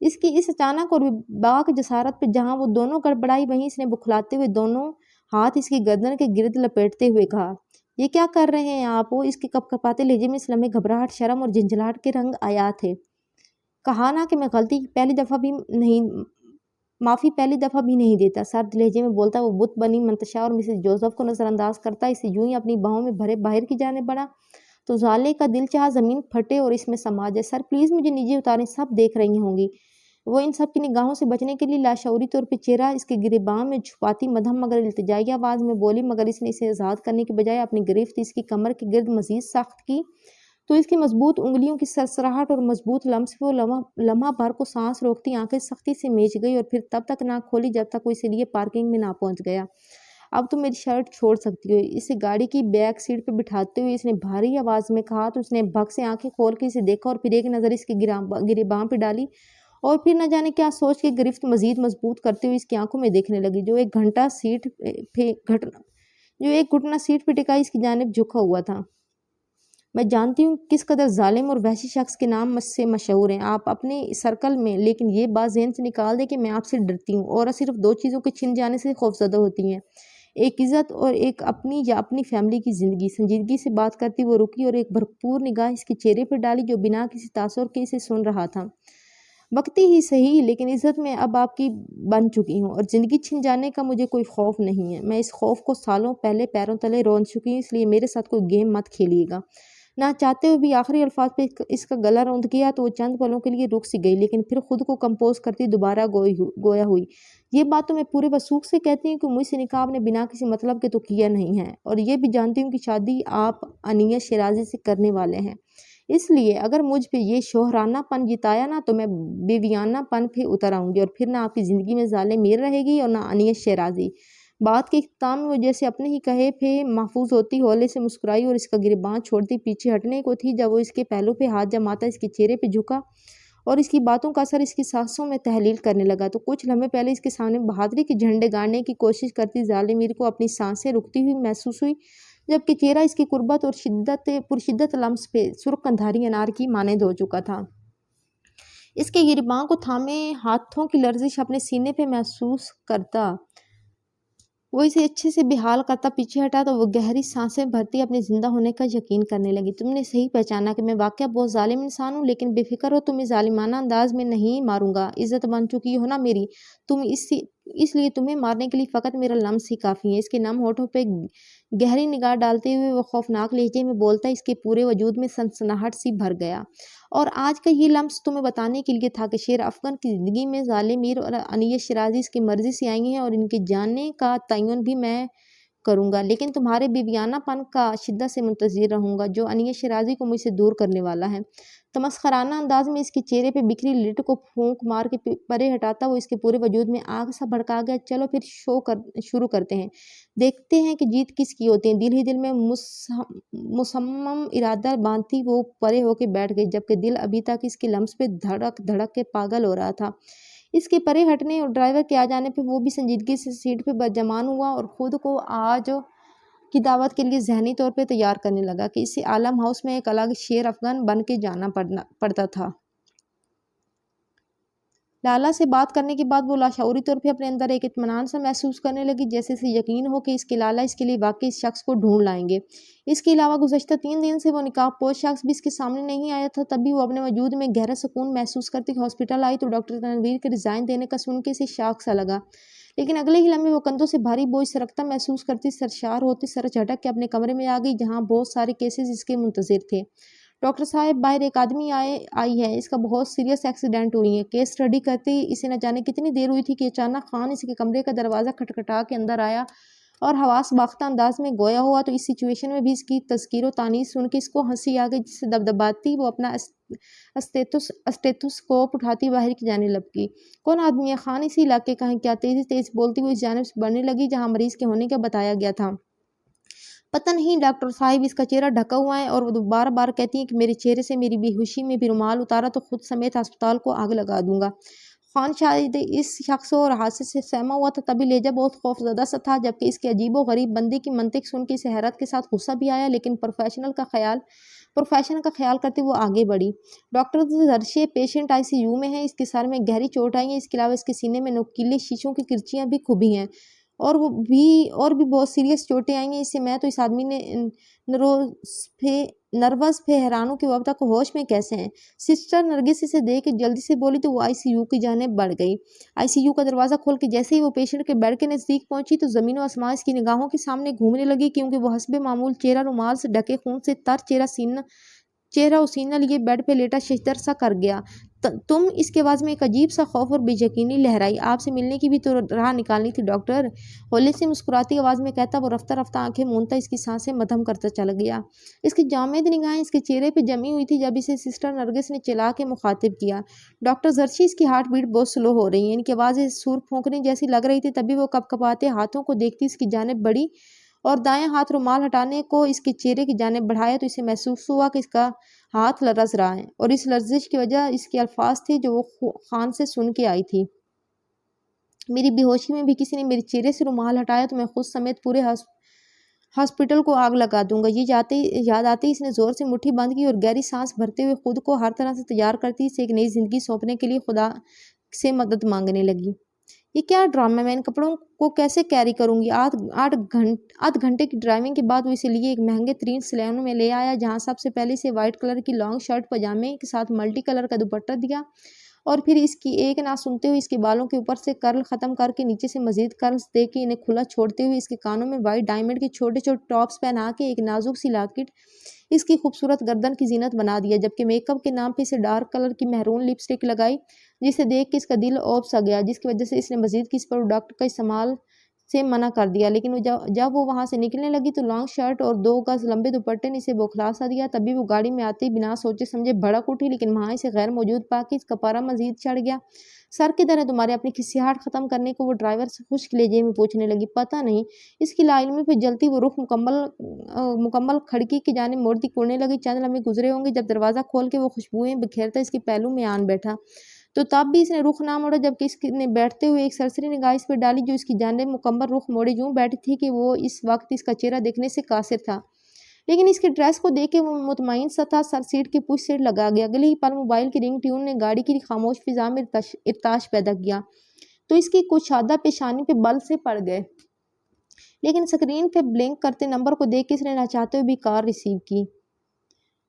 اس کی اس اچانک اور باک جسارت پہ جہاں وہ دونوں گڑبڑائی وہیں اس نے بکھلاتے ہوئے دونوں ہاتھ اس کی گردن کے گرد لپیٹتے ہوئے کہا، یہ کیا کر رہے ہیں آپ؟ وہ اس کے کپ کپاتے لہجے میں اس لمحے گھبراہٹ، شرم اور جھنجھلاہٹ کے رنگ آیا تھے۔ کہا نا کہ میں غلطی کی معافی پہلی دفعہ بھی نہیں دیتا، سرد لہجے میں بولتا وہ بت بنی منتشا اور مسز جوزف کو نظر انداز کرتا اسے یوں ہی اپنی باہوں میں بھرے باہر کی جانب بڑھا تو زالے کا دل چاہا زمین پھٹے اور اس میں سما جائے۔ سر پلیز مجھے نیچے اتاریں، سب دیکھ رہی ہوں گی۔ وہ ان سب کی نگاہوں سے بچنے کے لیے لاشعوری طور پہ چہرہ اس کے گریباں میں چھپاتی مدھم مگر التجائی آواز میں بولی، مگر اس نے اسے آزاد کرنے کے بجائے اپنی گرفت اس کی کمر کے گرد مزید سخت کی تو اس کی مضبوط انگلیوں کی سرسراہٹ اور مضبوط لمس پہ وہ لمحہ بھر کو سانس روکتی آنکھیں سختی سے میچ گئی اور پھر تب تک نہ کھولی جب تک وہ اس لیے پارکنگ میں نہ پہنچ گیا۔ اب تم میری شرٹ چھوڑ سکتی ہو، اسے گاڑی کی بیک سیٹ پہ بٹھاتے ہوئے اس نے بھاری آواز میں کہا تو اس نے بھگ سے آنکھیں کھول کے اسے دیکھا اور پھر ایک نظر اس کے گریباں پہ ڈالی اور پھر نہ جانے کیا سوچ کے گرفت مزید مضبوط کرتے ہوئے اس کی آنکھوں میں دیکھنے لگی جو ایک گھٹنا سیٹ پہ ٹکائی اس کی جانب جھکا ہوا تھا۔ میں جانتی ہوں کس قدر ظالم اور وحشی شخص کے نام سے مشہور ہیں آپ اپنے سرکل میں، لیکن یہ بات ذہن سے نکال دیں کہ میں آپ سے ڈرتی ہوں۔ اور صرف 2 چیزوں کے چھن جانے سے خوفزدہ ہوتی ہیں، ایک عزت اور ایک اپنی یا اپنی فیملی کی زندگی۔ سنجیدگی سے بات کرتی وہ رکی اور ایک بھرپور نگاہ اس کے چہرے پر ڈالی جو بنا کسی تاثر کے اسے سن رہا تھا۔ وقتی ہی صحیح، لیکن عزت میں اب آپ کی بن چکی ہوں اور زندگی چھن جانے کا مجھے کوئی خوف نہیں ہے۔ میں اس خوف کو سالوں پہلے پیروں تلے رون چکی ہوں، اس لیے میرے ساتھ کوئی گیم مت کھیلیے گا۔ نہ چاہتے ہوئے بھی آخری الفاظ پہ اس کا گلا روند کیا تو وہ چند پلوں کے لیے رک سی گئی لیکن پھر خود کو کمپوز کرتی دوبارہ گویا ہوئی، یہ بات تو میں پورے وثوق سے کہتی ہوں کہ مجھ سے نکاح نے بنا کسی مطلب کے تو کیا نہیں ہے، اور یہ بھی جانتی ہوں کہ شادی آپ انیت شیرازی سے کرنے والے ہیں، اس لیے اگر مجھ پہ یہ شوہرانہ پن جتایا نا تو میں بیویانہ پن پہ اتر آؤں گی اور پھر نہ آپ کی زندگی میں ظالم میر رہے گی اور نہ انیت شیرازی۔ بات کے اختتام میں وہ جیسے اپنے ہی کہے پہ محفوظ ہوتی ہولے سے مسکرائی اور اس کا گریباں چھوڑتی پیچھے ہٹنے کو تھی جب وہ اس کے پہلو پہ ہاتھ جماتا اس کے چہرے پہ جھکا اور اس کی باتوں کا اثر اس کی سانسوں میں تحلیل کرنے لگا تو کچھ لمحے پہلے اس کے سامنے بہادری کے جھنڈے گاڑنے کی کوشش کرتی ظالم میر کو اپنی سانسیں رکتی ہوئی محسوس ہوئی جبکہ چہرہ اس کی قربت اور پرشدت لمس پہ سرخ قندھاری انار کی مانند ہو چکا تھا۔ اس کے گریباں کو تھامے ہاتھوں کی لرزش اپنے سینے پہ محسوس کرتا وہ اسے اچھے سے بحال کرتا پیچھے ہٹا تو وہ گہری سانسیں بھرتی اپنے زندہ ہونے کا یقین کرنے لگی۔ تم نے صحیح پہچانا کہ میں واقعہ بہت ظالم انسان ہوں، لیکن بے فکر ہو تمہیں ظالمانہ انداز میں نہیں ماروں گا، عزت بن چکی ہو نا میری، تم اس لیے تمہیں مارنے کے لیے فقط میرا لمس ہی کافی ہے۔ اس کے نم ہونٹوں پہ گہری نگاہ ڈالتے ہوئے وہ خوفناک لہجے میں بولتا، اس کے پورے وجود میں سنسناہٹ سی بھر گیا۔ اور آج کا یہ لمس تمہیں بتانے کے لیے تھا کہ شیر افغان کی زندگی میں ظالم میر اور انیس شیرازی اس کی مرضی سے آئی ہیں، اور ان کے جانے کا تعین بھی میں کروں گا، لیکن تمہارے بیویانہ پن کا شدت سے منتظر رہوں گا جو انیس شیرازی کو مجھ سے دور کرنے والا ہے۔ تمسخرانہ انداز میں اس کے چہرے پہ بکھری لٹ کو پھونک مار کے پرے ہٹاتا وہ اس کے پورے وجود میں آگ سا بھڑکا گیا۔ چلو پھر شروع کرتے ہیں، دیکھتے ہیں کہ جیت کس کی ہوتی ہے۔ دل ہی دل میں مصمم ارادہ باندھتی وہ پرے ہو کے بیٹھ گئی، جبکہ دل ابھی تک اس کے لمس پہ دھڑک دھڑک کے پاگل ہو رہا تھا۔ اس کے پرے ہٹنے اور ڈرائیور کے آ جانے پہ وہ بھی سنجیدگی سے سیٹ پہ برجمان ہوا اور خود کو آج کی دعوت کے لیے ذہنی طور پہ تیار کرنے لگا کہ اسے عالم ہاؤس میں ایک الگ شیر افغان بن کے جانا پڑتا تھا۔ لالا سے بات کرنے کے بعد وہ لاشعوری طور پہ اپنے اندر ایک اطمینان سا محسوس کرنے لگی، جیسے اسے یقین ہو کہ اس کے لالا اس کے لیے واقعی اس شخص کو ڈھونڈ لائیں گے۔ اس کے علاوہ گزشتہ 3 دن سے وہ نقاب پوش شخص بھی اس کے سامنے نہیں آیا تھا۔ تب بھی وہ اپنے وجود میں گہرا سکون محسوس کرتی ہاسپٹل آئی تو ڈاکٹر تنویر کے ریزائن دینے کا سن کے اسے شاک سا لگا، لیکن اگلے ہی لمحے وہ کندھوں سے بھاری بوجھ سرکتا محسوس کرتی سرشار ہوتی سر جھٹک کے اپنے کمرے میں آ گئی، جہاں بہت سارے کیسز اس کے منتظر تھے۔ ڈاکٹر صاحب، باہر ایک آدمی آئی ہے، اس کا بہت سیریس ایکسیڈنٹ ہوئی ہے۔ کیس اسٹڈی کرتے ہی اسے نہ جانے کتنی دیر ہوئی تھی کہ اچانک خان اس کے کمرے کا دروازہ کھٹکھٹا کے اندر آیا اور حواس باختہ انداز میں گویا ہوا تو اس سچویشن میں بھی اس کی تذکیر و تانیث سن کے اس کو ہنسی آ گئی، جس سے دبدباتی وہ اپنا اسٹیتھوسکوپ اٹھاتی باہر کی جانب لپکی۔ کون آدمی ہے؟ خان اسی علاقے کا ہے کیا؟ تیزی تیز بولتی ہوئی اس جانب سے بڑھنے لگی جہاں مریض کے ہونے کا بتایا گیا تھا۔ پتہ نہیں ڈاکٹر صاحب، اس کا چہرہ ڈھکا ہوا ہے اور وہ بار بار کہتی ہیں کہ میرے چہرے سے میری بے ہوشی میں بھی رومال اتارا تو خود سمیت ہسپتال کو آگ لگا دوں گا۔ خان شاید اس شخص اور حادثے سے سہما ہوا تھا، تبھی لہجہ بہت خوف زدہ سا تھا، جبکہ اس کے عجیب و غریب بندے کی منطق سن کے اسے حیرت کے ساتھ غصہ بھی آیا، لیکن پروفیشن کا خیال کرتے وہ آگے بڑھی۔ Doctor Zarshe, patient I C U میں ہے، اس کے سر میں گہری چوٹ آئی ہے، اس کے علاوہ اس کے سینے میں نوکیلے شیشوں کی کرچیاں بھی کھبی ہیں اور بھی بہت سیریس چوٹیں آئی ہیں اس سے۔ میں تو اس آدمی نے نروس پہ حیران ہوں کہ وہ اب تک ہوش میں کیسے ہیں۔ سسٹر نرگس اسے دیکھ کے جلدی سے بولی تو وہ آئی سی یو کی جانب بڑھ گئی۔ آئی سی یو کا دروازہ کھول کے جیسے ہی وہ پیشنٹ کے بیڈ کے نزدیک پہنچی تو زمین و آسمان اس کی نگاہوں کے سامنے گھومنے لگی، کیونکہ وہ حسب معمول چہرہ رومال سے ڈھکے خون سے تر چہرہ و سینہ لیے بیڈ پہ لیٹا ششدر سا کر گیا۔ تم؟ اس کے آواز میں ایک عجیب سا خوف اور بے یقینی لہرائی۔ آپ سے ملنے کی بھی تو راہ نکالنی تھی ڈاکٹر، ہولے سے مسکراتی آواز میں کہتا وہ رفتہ رفتہ آنکھیں موندتا اس کی سانسیں مدھم کرتا چلا گیا۔ اس کی جامد نگاہیں اس کے چہرے پہ جمی ہوئی تھی جب اسے سسٹر نرگس نے چلا کے مخاطب کیا۔ ڈاکٹر زرشی، اس کی ہارٹ بیٹ بہت سلو ہو رہی ہے۔ ان کی آوازیں سور پھونکنے جیسی لگ رہی تھی، تبھی وہ کپکپاتے ہاتھوں کو دیکھتی اس کی جانب بڑھی اور دائیں ہاتھ رومال ہٹانے کو اس کے چہرے کی جانب بڑھایا تو اسے محسوس ہوا کہ اس کا ہاتھ لرز رہا ہے، اور اس لرزش کی وجہ اس کے الفاظ تھے جو وہ خان سے سن کے آئی تھی۔ میری بے ہوشی میں بھی کسی نے میرے چہرے سے رومال ہٹایا تو میں خود سمیت پورے ہاسپٹل کو آگ لگا دوں گا۔ یہ یاد آتے ہی اس نے زور سے مٹھی بند کی اور گہری سانس بھرتے ہوئے خود کو ہر طرح سے تیار کرتی اسے ایک نئی زندگی سونپنے کے لیے خدا سے مدد مانگنے لگی۔ یہ کیا ڈرامہ ہے؟ میں ان کپڑوں کو کیسے کیری کروں گی؟ آدھ گھنٹے کی ڈرائیونگ کے بعد وہ اسے لیے ایک مہنگے ترین سیلون میں لے آیا، جہاں سب سے پہلے اسے وائٹ کلر کی لانگ شرٹ پاجامے کے ساتھ ملٹی کلر کا دوپٹہ دیا، اور پھر اس کی ایک نہ سنتے ہوئے اس کے بالوں کے اوپر سے کرل ختم کر کے نیچے سے مزید کرلز دے کے انہیں کھلا چھوڑتے ہوئے اس کے کانوں میں وائٹ ڈائمنڈ کے چھوٹے چھوٹے ٹاپس پہنا کے ایک نازک سی لاکٹ اس کی خوبصورت گردن کی زینت بنا دیا، جبکہ میک اپ کے نام پہ اسے ڈارک کلر کی مہرون لپسٹک لگائی، جسے دیکھ کے اس کا دل اوپ سا گیا، جس کی وجہ سے اس نے مزید کسی پروڈکٹ کا استعمال سے منع کر دیا۔ لیکن جب وہ وہاں سے نکلنے لگی تو لانگ شرٹ اور 2 گز لمبے دوپٹے نے اسے بوکھلا سا دیا۔ تبھی وہ گاڑی میں آتے ہی بنا سوچے سمجھے بھڑک اٹھی، لیکن وہاں اسے غیر موجود پا کے اس کا پارا مزید چڑھ گیا۔ سر کدھر ہے تمہارے؟ اپنی کھسیاہٹ ختم کرنے کو وہ ڈرائیور سے خشک لہجے میں پوچھنے لگی۔ پتہ نہیں، اس کی لا علمی پہ جلتی وہ رخ مکمل کھڑکی کی جانب موڑتی کوڑنے لگی۔ چند لمحے گزرے ہوں گے جب دروازہ کھول کے وہ خوشبوئیں بکھیرتا اس کے پہلو میں آن بیٹھا، تو تب بھی اس نے رخ نہ موڑا، جبکہ اس نے بیٹھتے ہوئے ایک سرسری نگاہ اس پہ ڈالی جو اس کی جانب مکمل رخ موڑے یوں بیٹھی تھی کہ وہ اس وقت اس کا چہرہ دیکھنے سے قاصر تھا، لیکن اس کے ڈریس کو دیکھ کے وہ مطمئن سا تھا۔ سر سیٹ کی پش سیٹ لگا گیا۔ اگلے ہی پل موبائل کی رنگ ٹیون نے گاڑی کی خاموش فضا میں ارتعاش پیدا کیا تو اس کی کشادہ پیشانی پہ بل سے پڑ گئے، لیکن اسکرین پہ بلنک کرتے نمبر کو دیکھ کے اس نے نہ چاہتے ہوئے بھی کال ریسیو کی۔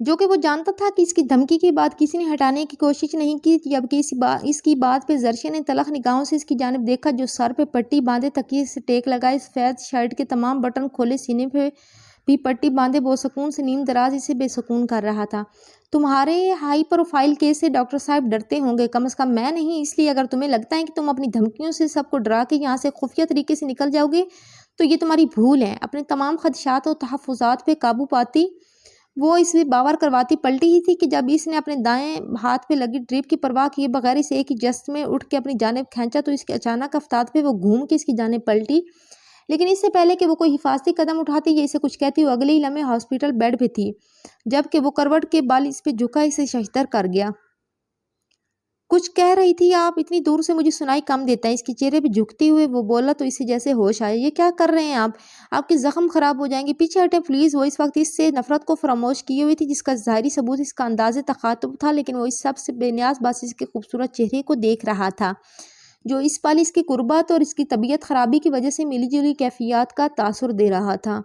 جو کہ وہ جانتا تھا کہ اس کی دھمکی کے بعد کسی نے ہٹانے کی کوشش نہیں کی، جبکہ اس کی بات پہ زرشے نے تلخ نگاہوں سے اس کی جانب دیکھا، جو سر پہ پٹی باندھے تکیے سے ٹیک لگائے سفید شرٹ کے تمام بٹن کھولے سینے پہ بھی پٹی باندھے وہ سکون سے نیم دراز اسے بے سکون کر رہا تھا۔ تمہارے ہائی پروفائل کیس سے ڈاکٹر صاحب ڈرتے ہوں گے، کم از کم میں نہیں، اس لیے اگر تمہیں لگتا ہے کہ تم اپنی دھمکیوں سے سب کو ڈرا کے یہاں سے خفیہ طریقے سے نکل جاؤ گے تو یہ تمہاری بھول ہے۔ اپنے تمام خدشات اور تحفظات پہ قابو پاتی وہ اسے باور کرواتی پلٹی ہی تھی کہ جب اس نے اپنے دائیں ہاتھ پہ لگی ڈرپ کی پرواہ کیے بغیر اسے ایک ہی جست میں اٹھ کے اپنی جانب کھینچا تو اس کے اچانک افتاد پہ وہ گھوم کے اس کی جانب پلٹی، لیکن اس سے پہلے کہ وہ کوئی حفاظتی قدم اٹھاتی یا اسے کچھ کہتی وہ اگلے ہی لمحے ہاسپٹل بیڈ پہ تھی، جبکہ وہ کروٹ کے بال اس پہ جھکا اسے ششدر کر گیا۔ کچھ کہہ رہی تھی آپ؟ اتنی دور سے مجھے سنائی کم دیتا ہے، اس کے چہرے پہ جھکتے ہوئے وہ بولا تو اسے جیسے ہوش آئے۔ یہ کیا کر رہے ہیں آپ کے زخم خراب ہو جائیں گے، پیچھے ہٹے پلیز۔ وہ اس وقت اس سے نفرت کو فراموش کیے ہوئی تھی، جس کا ظاہری ثبوت اس کا انداز تخاطب تھا، لیکن وہ اس سب سے بے نیاز باسی اس کے خوبصورت چہرے کو دیکھ رہا تھا، جو اس پل اس کی قربت اور اس کی طبیعت خرابی کی وجہ سے ملی جلی کیفیات کا تاثر دے رہا تھا۔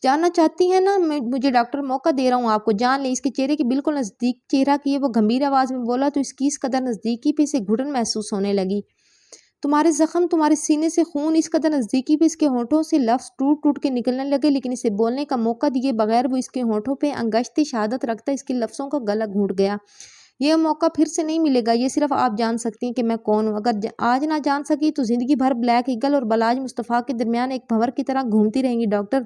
جاننا چاہتی ہیں نا؟ مجھے ڈاکٹر موقع دے رہا ہوں آپ کو، جان لیں۔ اس کے چہرے کے بالکل نزدیک چہرہ کیے وہ گمبھیر آواز میں بولا تو اس کی اس قدر نزدیکی پہ اسے گھٹن محسوس ہونے لگی۔ تمہارے زخم، تمہارے سینے سے خون، اس قدر نزدیکی پہ اس کے ہونٹوں سے لفظ ٹوٹ ٹوٹ کے نکلنے لگے، لیکن اسے بولنے کا موقع دیے بغیر وہ اس کے ہونٹوں پہ انگشتی شہادت رکھتا اس کے لفظوں کا گلا گھونٹ گیا۔ یہ موقع پھر سے نہیں ملے گا، یہ صرف آپ جان سکتی ہیں کہ میں کون ہوں۔ اگر آج نہ جان سکی تو زندگی بھر بلیک ایگل اور بلاج مصطفیٰ کے درمیان ایک بھنور کی طرح گھومتی رہیں گی۔ ڈاکٹر،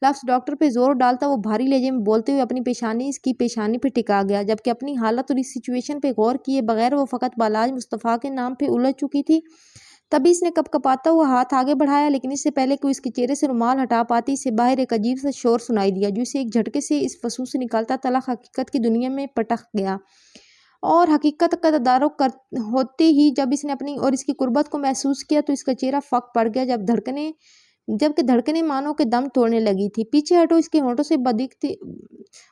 لفظ ڈاکٹر پہ زور ڈالتا وہ بھاری لہجے میں بولتے ہوئے اپنی پیشانی اس کی پیشانی پہ ٹکا گیا، جبکہ اپنی حالت اور اس سچویشن پہ غور کیے بغیر وہ فقط بالاج مصطفیٰ کے نام پہ الجھ چکی تھی۔ تبھی اس نے کپ کپاتا ہوا ہاتھ آگے بڑھایا، لیکن اس سے پہلے کہ وہ اس کے چہرے سے رومال ہٹا پاتی، اسے باہر ایک عجیب سا شور سنائی دیا، جو اسے ایک جھٹکے سے اس فضول سے نکالتا تلخ حقیقت کی دنیا میں پٹک گیا۔ اور حقیقت کا تدارک ہوتے ہی جب اس نے اپنی اور اس کی قربت کو محسوس کیا تو اس کا چہرہ فک پڑ گیا، جبکہ دھڑکنیں مانو کہ دم توڑنے لگی تھی۔ پیچھے ہٹو، اس کے ہونٹوں سے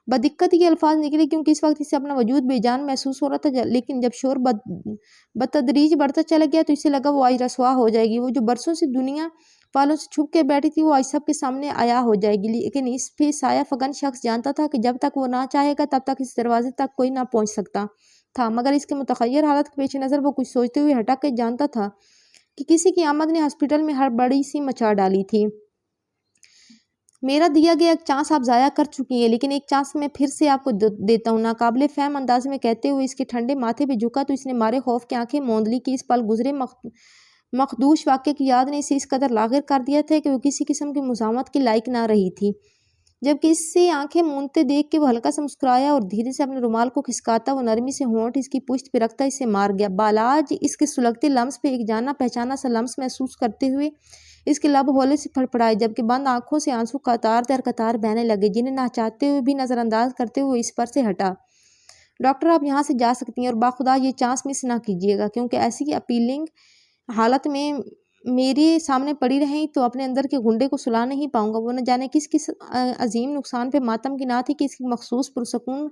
بدقت یہ الفاظ نکلے، کیونکہ اس وقت اسے اپنا وجود بے جان محسوس ہو رہا تھا، لیکن جب شور بتدریج بڑھتا چلا گیا تو اسے لگا وہ آج رسوا ہو جائے گی۔ وہ جو برسوں سے دنیا والوں سے چھپ کے بیٹھی تھی وہ آج سب کے سامنے عیاں ہو جائے گی، لیکن اس پہ سایہ فگن شخص جانتا تھا کہ جب تک وہ نہ چاہے گا تب تک اس دروازے تک کوئی نہ پہنچ سکتا تھا، مگر اس کے متغیر حالت کے پیش نظر وہ کچھ سوچتے ہوئے ہٹا کے جانتا تھا کہ کسی کی آمد نے ہاسپٹل میں ہڑبڑی سی مچا ڈالی تھی۔ میرا دیا گیا ایک چانس آپ ضائع کر چکی ہیں، لیکن ایک چانس میں پھر سے آپ کو دیتا ہوں، ناقابل فہم انداز میں کہتے ہوئے اس کے ٹھنڈے ماتھے پہ جھکا تو اس نے مارے خوف کی آنکھیں موند لی کہ اس پل گزرے مخدوش واقعے کی یاد نے اسے اس قدر لاغر کر دیا تھا کہ وہ کسی قسم کی مزاحمت کے لائق نہ رہی تھی۔ جبکہ اس سے آنکھیں موندتے دیکھ کے وہ ہلکا سا مسکرایا اور دھیرے سے اپنے رومال کو کھسکاتا وہ نرمی سے ہونٹ اس کی پشت پہ رکھتا اسے مار گیا۔ بالاج اس کے سلگتے لمس پہ ایک جانا پہچانا سا لمس محسوس کرتے ہوئے اس کے لب ہولے سے پھڑپڑائے، جبکہ بند آنکھوں سے آنسو قطار در قطار بہنے لگے، جنہیں نہ چاہتے ہوئے بھی نظر انداز کرتے ہوئے اس پر سے ہٹا۔ ڈاکٹر، آپ یہاں سے جا سکتی ہیں، اور باخدا یہ چانس مس نہ کیجیے گا، کیونکہ ایسی اپیلنگ حالت میں میرے سامنے پڑی رہیں تو اپنے اندر کے گنڈے کو سلا نہیں پاؤں گا۔ وہ نہ جانے کس عظیم نقصان پہ ماتم کی نہ تھی کہ اس کی مخصوص پرسکون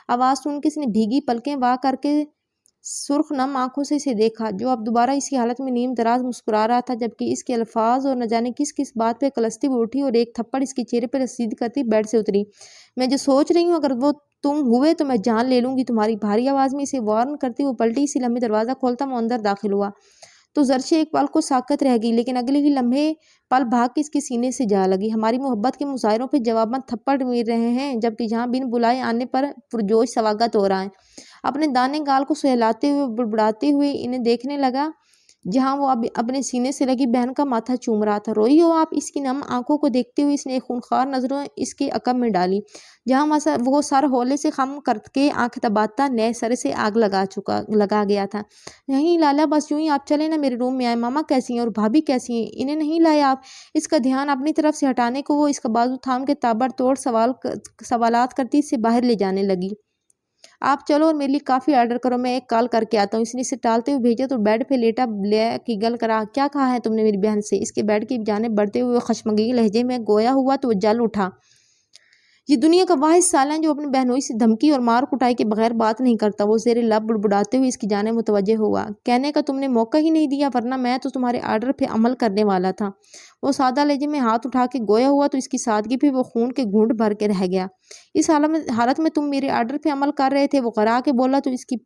آواز سن کے اس نے بھیگی پلکیں وا کر کے سرخ نم آنکھوں سے اسے دیکھا، جو اب دوبارہ اسی حالت میں نیم دراز مسکرا رہا تھا، جبکہ اس کے الفاظ اور نہ جانے کس بات پہ کلستی وہ اٹھی اور ایک تھپڑ اس کے چہرے پہ رسید کرتی بیڈ سے اتری۔ میں جو سوچ رہی ہوں اگر وہ تم ہوئے تو میں جان لے لوں گی تمہاری۔ بھاری آواز میں اسے وارن کرتی وہ پلٹی، اسی لمحے دروازہ کھولتا وہ اندر داخل ہوا تو زرشے ایک پل کو ساکت رہ گئی، لیکن اگلے ہی لمحے پل بھاگ کے اس کے سینے سے جا لگی۔ ہماری محبت کے مظاہروں پہ جواباً تھپڑ مل رہے ہیں، جبکہ یہاں بن بلائے آنے پر پرجوش سواگت ہو رہا ہے۔ اپنے دانے گال کو سہلاتے ہوئے بڑبڑاتے ہوئے انہیں دیکھنے لگا، جہاں وہ اب اپنے سینے سے لگی بہن کا ماتھا چوم رہا تھا۔ روئی ہو آپ؟ اس کی نم آنکھوں کو دیکھتے ہوئے اس نے ایک خونخوار نظروں اس کے عقب میں ڈالی، جہاں وہ سر ہولے سے خم کر کے آنکھ دباتا نئے سرے سے آگ لگا گیا تھا۔ نہیں لالا، بس یوں ہی آپ چلیں نا میرے روم میں آئے۔ ماما کیسی ہیں اور بھابھی کیسی ہیں؟ انہیں نہیں لایا آپ؟ اس کا دھیان اپنی طرف سے ہٹانے کو وہ اس کا بازو تھام کے تابڑ توڑ سوالات کرتی اس سے باہر لے جانے لگی۔ آپ چلو اور میرے لیے کافی آرڈر کرو، میں ایک کال کر کے آتا ہوں۔ اس نے اسے ٹالتے ہوئے بھیجا تو بیڈ پہ لیٹا بلیک ایگل کرا، کیا کہا ہے تم نے میری بہن سے؟ اس کے بیڈ کی جانب بڑھتے ہوئے خشمگین لہجے میں گویا ہوا تو وہ جل اٹھا۔ یہ دنیا کا واحد سالہ ہے جو اپنی بہنوئی سے دھمکی اور مار کٹائی کے بغیر بات نہیں کرتا۔ وہ زیر لب بڑبڑاتے ہوئے اس کی جانب متوجہ ہوا۔ کہنے کا تم نے موقع ہی نہیں دیا، ورنہ میں تو تمہارے آرڈر پہ عمل کرنے والا تھا۔ وہ سادہ لہجے میں ہاتھ اٹھا کے گویا ہوا تو اس کی سادگی پہ وہ خون کے گھونٹ بھر کے رہ گیا۔ اس حالت میں تم میرے آرڈر پہ عمل کر رہے تھے؟ وہ غرا کے بولا تو اس کے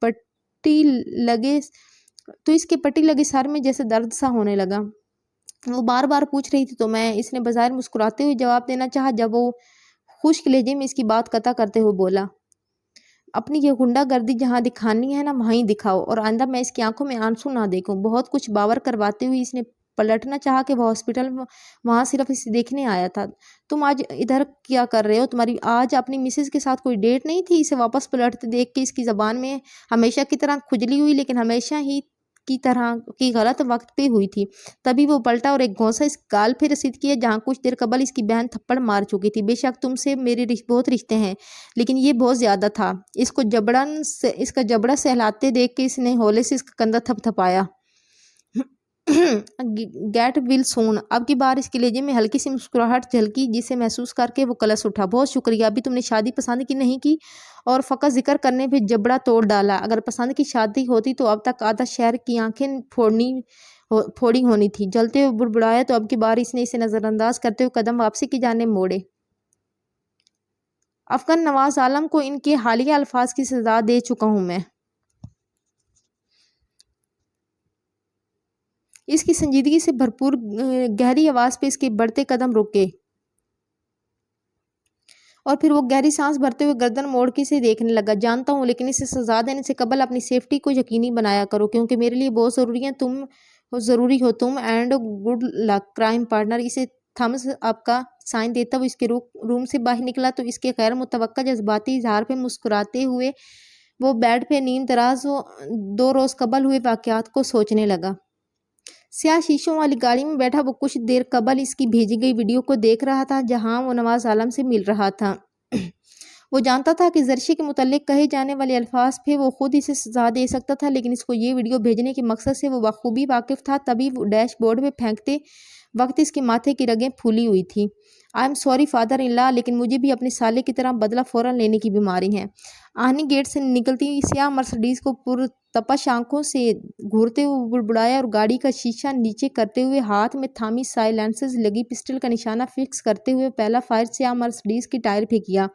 پٹی لگے سر میں جیسے درد سا ہونے لگا۔ وہ بار بار پوچھ رہی تھی تو میں، اس نے بظاہر مسکراتے ہوئے جواب دینا چاہا، جب وہ خشک لہجے میں اس کی بات قطع کرتے ہوئے بولا، اپنی یہ غنڈہ گردی جہاں دکھانی ہے نا وہیں دکھاؤ، اور آئندہ میں اس کی آنکھوں میں آنسو نہ دیکھوں۔ بہت کچھ باور کرواتے ہوئے اس نے پلٹنا چاہا کہ وہ ہاسپٹل وہاں صرف اسے دیکھنے آیا تھا۔ تم آج ادھر کیا کر رہے ہو؟ تمہاری آج اپنی مسز کے ساتھ کوئی ڈیٹ نہیں تھی؟ اسے واپس پلٹتے دیکھ کے اس کی زبان میں ہمیشہ کی طرح کھجلی ہوئی، لیکن ہمیشہ ہی کی طرح کی غلط وقت پہ ہوئی تھی۔ تبھی وہ پلٹا اور ایک گھونسا اس گال پہ رسید کیا جہاں کچھ دیر قبل اس کی بہن تھپڑ مار چکی تھی۔ بے شک تم سے میرے بہت رشتے ہیں، لیکن یہ بہت زیادہ تھا۔ اس کا جبڑا سہلاتے دیکھ کے اس نے ہولے سے اس کا کندھا تھپ تھپایا۔ گیٹ ویل سون۔ اب کی بار اس کے لہجے میں ہلکی سی مسکراہٹ جھلکی، جسے محسوس کر کے وہ کلس اٹھا۔ بہت شکریہ، ابھی تم نے شادی پسند کی نہیں کی اور فقط ذکر کرنے پہ جبڑا توڑ ڈالا۔ اگر پسند کی شادی ہوتی تو اب تک آدھا شہر کی آنکھیں پھوڑی ہونی تھی۔ جلتے ہوئے بڑبڑایا تو اب کی بار اس نے اسے نظر انداز کرتے ہوئے قدم واپسی کی جانب موڑے۔ افغان نواز عالم کو ان کے حالیہ الفاظ کی سزا دے چکا ہوں میں۔ اس کی سنجیدگی سے بھرپور گہری آواز پہ اس کے بڑھتے قدم رکے اور پھر وہ گہری سانس بھرتے ہوئے گردن موڑ کے اسے دیکھنے لگا۔ جانتا ہوں، لیکن اسے سزا دینے سے قبل اپنی سیفٹی کو یقینی بنایا کرو، کیونکہ میرے لیے بہت ضروری ہو تم، and good luck crime partner. اسے تھمز اپ کا سائن دیتا وہ اس کے روم سے باہر نکلا تو اس کے غیر متوقع جذباتی اظہار پہ مسکراتے ہوئے وہ بیڈ پہ نیم دراز 2 روز قبل ہوئے واقعات کو سوچنے لگا۔ سیاہ شیشوں والی گاڑی میں بیٹھا وہ کچھ دیر قبل اس کی بھیجی گئی ویڈیو کو دیکھ رہا تھا جہاں وہ نواز عالم سے مل رہا تھا۔ وہ جانتا تھا کہ زرشی کے متعلق کہے جانے والے الفاظ پہ وہ خود اسے سزا دے سکتا تھا، لیکن اس کو یہ ویڈیو بھیجنے کے مقصد سے وہ بخوبی واقف تھا۔ تبھی وہ ڈیش بورڈ پہ پھینکتے وقت اس کے ماتھے کی رگیں پھولی ہوئی تھی۔ I am sorry father in law, لیکن مجھے بھی اپنے سالے کی طرح بدلہ فوراً لینے کی بیماری ہے۔ آہنی گیٹ سے نکلتی ہوئی سیاہ مرسڈیز کو پرتپش آنکھوں سے گھورتے ہوئے بڑبڑایا اور گاڑی کا شیشہ نیچے کرتے ہوئے ہاتھ میں تھامی سائلنسر لگی پسٹل کا نشانہ فکس کرتے ہوئے پہلا فائر سیاہ مرسڈیز کے ٹائر پہ کیا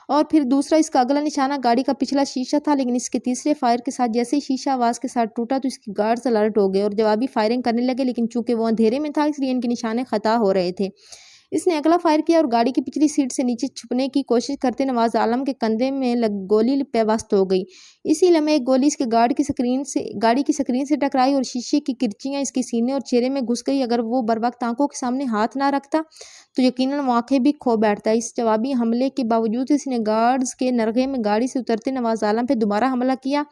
اور پھر دوسرا۔ اس کا اگلا نشانہ گاڑی کا پچھلا شیشہ تھا، لیکن اس کے تیسرے فائر کے ساتھ جیسے ہی شیشہ آواز کے ساتھ ٹوٹا تو اس کی گارڈز الرٹ ہو گئے اور جوابی فائرنگ کرنے لگے، لیکن چونکہ وہ اندھیرے میں تھا اس لیے ان کے نشانے خطا ہو رہے تھے۔ اس نے اگلا فائر کیا اور گاڑی کی پچھلی سیٹ سے نیچے چھپنے کی کوشش کرتے نواز عالم کے کندھے میں گولی پیوست ہو گئی۔ اسی لمحے ایک گولی اس کے گاڑی کی سکرین سے ٹکرائی اور شیشے کی کرچیاں اس کے سینے اور چہرے میں گھس گئی۔ اگر وہ بروقت آنکھوں کے سامنے ہاتھ نہ رکھتا تو یقیناً وہ آنکھیں بھی کھو بیٹھتا۔ اس جوابی حملے کے باوجود اس نے گارڈز کے نرغے میں گاڑی سے اترتے نواز عالم پہ دوبارہ حملہ کیا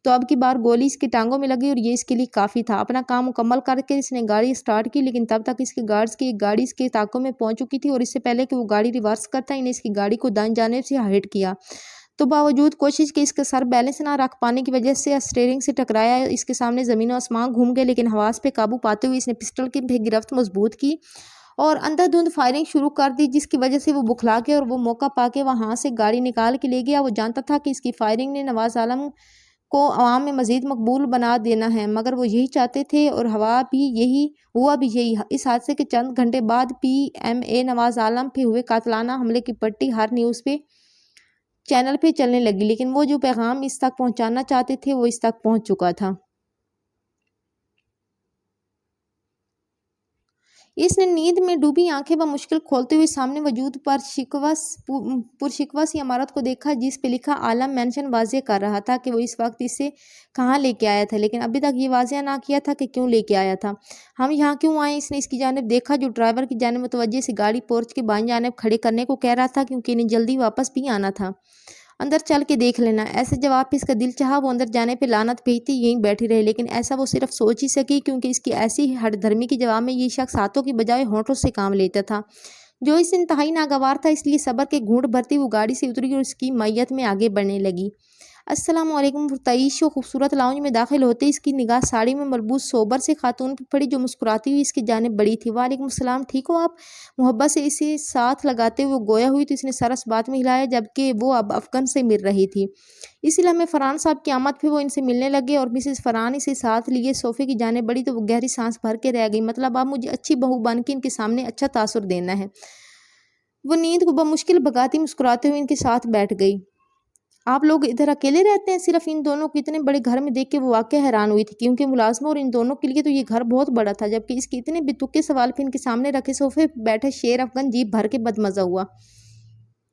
تو اب کی بار گولی اس کی ٹانگوں میں لگی اور یہ اس کے لیے کافی تھا۔ اپنا کام مکمل کر کے اس نے گاڑی سٹارٹ کی، لیکن تب تک اس کے گارڈز کی ایک گاڑی اس کے طاقوں میں پہنچ چکی تھی اور اس سے پہلے کہ وہ گاڑی ریورس کرتا انہیں اس کی گاڑی کو دائیں جانب سے ہٹ کیا تو باوجود کوشش کہ اس کا سر بیلنس نہ رکھ پانے کی وجہ سے اسٹیئرنگ سے ٹکرایا۔ اس کے سامنے زمین و آسمان گھوم گئے، لیکن حواس پہ قابو پاتے ہوئے اس نے پسٹل کی گرفت مضبوط کی اور اندھا دھند فائرنگ شروع کر دی، جس کی وجہ سے وہ بکھلا کے اور وہ موقع پا کے وہاں سے گاڑی نکال کے لے گیا۔ وہ جانتا تھا کہ اس کی فائرنگ نے نواز عالم کو عوام میں مزید مقبول بنا دینا ہے، مگر وہ یہی چاہتے تھے اور ہوا بھی یہی۔ اس حادثے کے چند گھنٹے بعد پی ایم اے نواز عالم پہ ہوئے قاتلانہ حملے کی پٹی ہر نیوز چینل پہ چلنے لگی، لیکن وہ جو پیغام اس تک پہنچانا چاہتے تھے وہ اس تک پہنچ چکا تھا۔ اس نے نیند میں ڈوبی آنکھیں بمشکل کھولتے ہوئے سامنے موجود پرشکوہ سی عمارت کو دیکھا جس پہ لکھا عالم مینشن واضح کر رہا تھا کہ وہ اس وقت اسے کہاں لے کے آیا تھا، لیکن ابھی تک یہ واضح نہ کیا تھا کہ کیوں لے کے آیا تھا۔ ہم یہاں کیوں آئے؟ اس نے اس کی جانب دیکھا جو ڈرائیور کی جانب متوجہ سے گاڑی پورچ کے بائیں جانب کھڑے کرنے کو کہہ رہا تھا، کیونکہ انہیں جلدی واپس بھی آنا تھا۔ اندر چل کے دیکھ لینا۔ ایسے جواب پہ اس کا دل چاہا وہ اندر جانے پہ لعنت بھیجتی یہیں بیٹھی رہے، لیکن ایسا وہ صرف سوچ ہی سکی کیونکہ اس کی ایسی ہٹ دھرمی کے جواب میں یہ شخص ہاتھوں کی بجائے ہونٹوں سے کام لیتا تھا، جو اس انتہائی ناگوار تھا۔ اس لیے صبر کے گھونٹ بھرتی وہ گاڑی سے اتری اور اس کی معیت میں آگے بڑھنے لگی۔ السلام علیکم۔ پرتعیش و خوبصورت لاؤنج میں داخل ہوتے اس کی نگاہ ساڑی میں ملبوس سوبر سے خاتون پہ پڑی جو مسکراتی ہوئی اس کی جانب بڑھی تھی۔ وعلیکم السلام، ٹھیک ہو آپ؟ محبت سے اسے ساتھ لگاتے ہوئے گویا ہوئی تو اس نے سر اس بات میں ہلایا جبکہ وہ اب افغان سے مل رہی تھی۔ اسی لمحے فرحان صاحب کی آمد پہ وہ ان سے ملنے لگے اور مسز فرحان اسے ساتھ لیے صوفے کی جانب بڑھی تو وہ گہری سانس بھر کے رہ گئی۔ مطلب اب مجھے اچھی بہو بن کے ان کے سامنے اچھا تاثر دینا ہے۔ وہ نیند کو بمشکل بھگاتی مسکراتے ہوئے ان کے ساتھ بیٹھ گئی۔ آپ لوگ ادھر اکیلے رہتے ہیں؟ صرف ان دونوں کو اتنے بڑے گھر میں دیکھ کے وہ واقعہ حیران ہوئی تھی کیونکہ ملازموں اور ان دونوں کے لیے تو یہ گھر بہت بڑا تھا، جبکہ اس کے اتنے بے تکے سوال پہ ان کے سامنے رکھے صوفے پہ بیٹھے شیر افغان جی بھر کے بدمزہ ہوا۔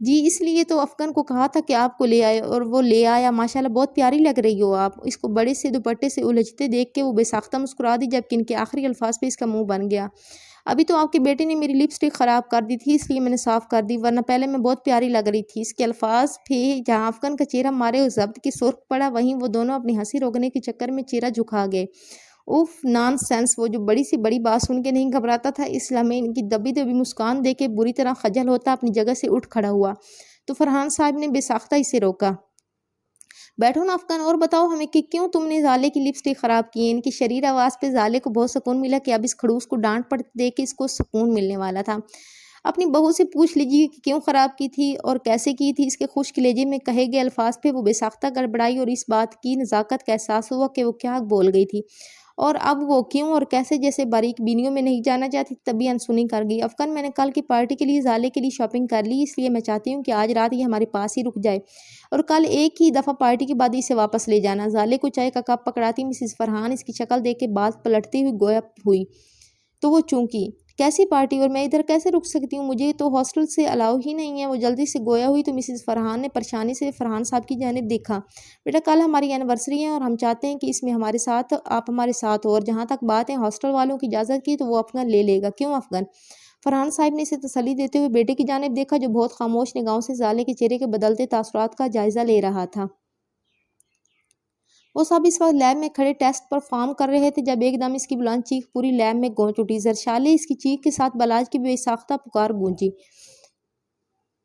جی اس لیے تو افغان کو کہا تھا کہ آپ کو لے آئے اور وہ لے آیا۔ ماشاءاللہ بہت پیاری لگ رہی ہو آپ۔ اس کو بڑے سے دوپٹے سے الجھتے دیکھ کے وہ بے ساختہ مسکرا دی جبکہ ان کے آخری الفاظ پہ اس کا منہ بن گیا۔ ابھی تو آپ کے بیٹے نے میری لپسٹک خراب کر دی تھی اس لیے میں نے صاف کر دی، ورنہ پہلے میں بہت پیاری لگ رہی تھی۔ اس کے الفاظ پہ جہاں افغان کا چہرہ مارے اور ضبط کی سرخ پڑا وہیں وہ دونوں اپنی ہنسی روکنے کے چکر میں چہرہ جھکا گئے۔ اوف نان سینس! وہ جو بڑی سی بڑی بات سن کے نہیں گھبراتا تھا اس لمحے ان کی دبی دبی مسکان دیکھ کے بری طرح خجل ہوتا اپنی جگہ سے اٹھ کھڑا ہوا تو فرحان صاحب نے بے ساختہ اسے روکا۔ بیٹھو نا افغان، اور بتاؤ ہمیں کہ کیوں تم نے زالے کی لپسٹک خراب کی ہے؟ ان کی شریر آواز پہ زالے کو بہت سکون ملا کہ اب اس کھڑوس کو ڈانٹ پڑ دے کے اس کو سکون ملنے والا تھا۔ اپنی بہو سے پوچھ لیجیے کہ کیوں خراب کی تھی اور کیسے کی تھی۔ اس کے خشک لہجے میں کہے گئے الفاظ پہ وہ بے ساختہ گڑبڑائی اور اس بات کی نزاکت کا احساس ہوا کہ وہ کیا بول گئی تھی اور اب وہ کیوں اور کیسے جیسے باریک بینیوں میں نہیں جانا چاہتی تبھی انسنی کر گئی۔ افغان، میں نے کل کی پارٹی کے لیے زالے کے لیے شاپنگ کر لی، اس لیے میں چاہتی ہوں کہ آج رات یہ ہمارے پاس ہی رک جائے اور کل ایک ہی دفعہ پارٹی کے بعد اسے واپس لے جانا۔ زالے کو چائے کا کپ پکڑاتی مسز فرحان اس کی شکل دیکھ کے بات پلٹتی ہوئی گویا ہوئی تو وہ چونکی۔ کیسی پارٹی اور میں ادھر کیسے رک سکتی ہوں؟ مجھے تو ہاسٹل سے الاؤ ہی نہیں ہے۔ وہ جلدی سے گویا ہوئی تو مسز فرحان نے پریشانی سے فرحان صاحب کی جانب دیکھا۔ بیٹا کل ہماری اینیورسری ہے اور ہم چاہتے ہیں کہ اس میں آپ ہمارے ساتھ ہو، اور جہاں تک بات ہے ہاسٹل والوں کی اجازت کی تو وہ افغان لے لے گا، کیوں افغان؟ فرحان صاحب نے اسے تسلی دیتے ہوئے بیٹے کی جانب دیکھا جو بہت خاموش نگاہوں سے زالے کے چہرے کے بدلتے تاثرات کا جائزہ لے رہا تھا۔ وہ سب اس وقت لیب میں کھڑے ٹیسٹ پرفارم کر رہے تھے جب ایک دم اس کی بلند چیخ پوری لیب میں گونج اٹھی۔ زرشالے! اس کی چیخ کے ساتھ بلاج کی بے ساختہ پکار گونجی۔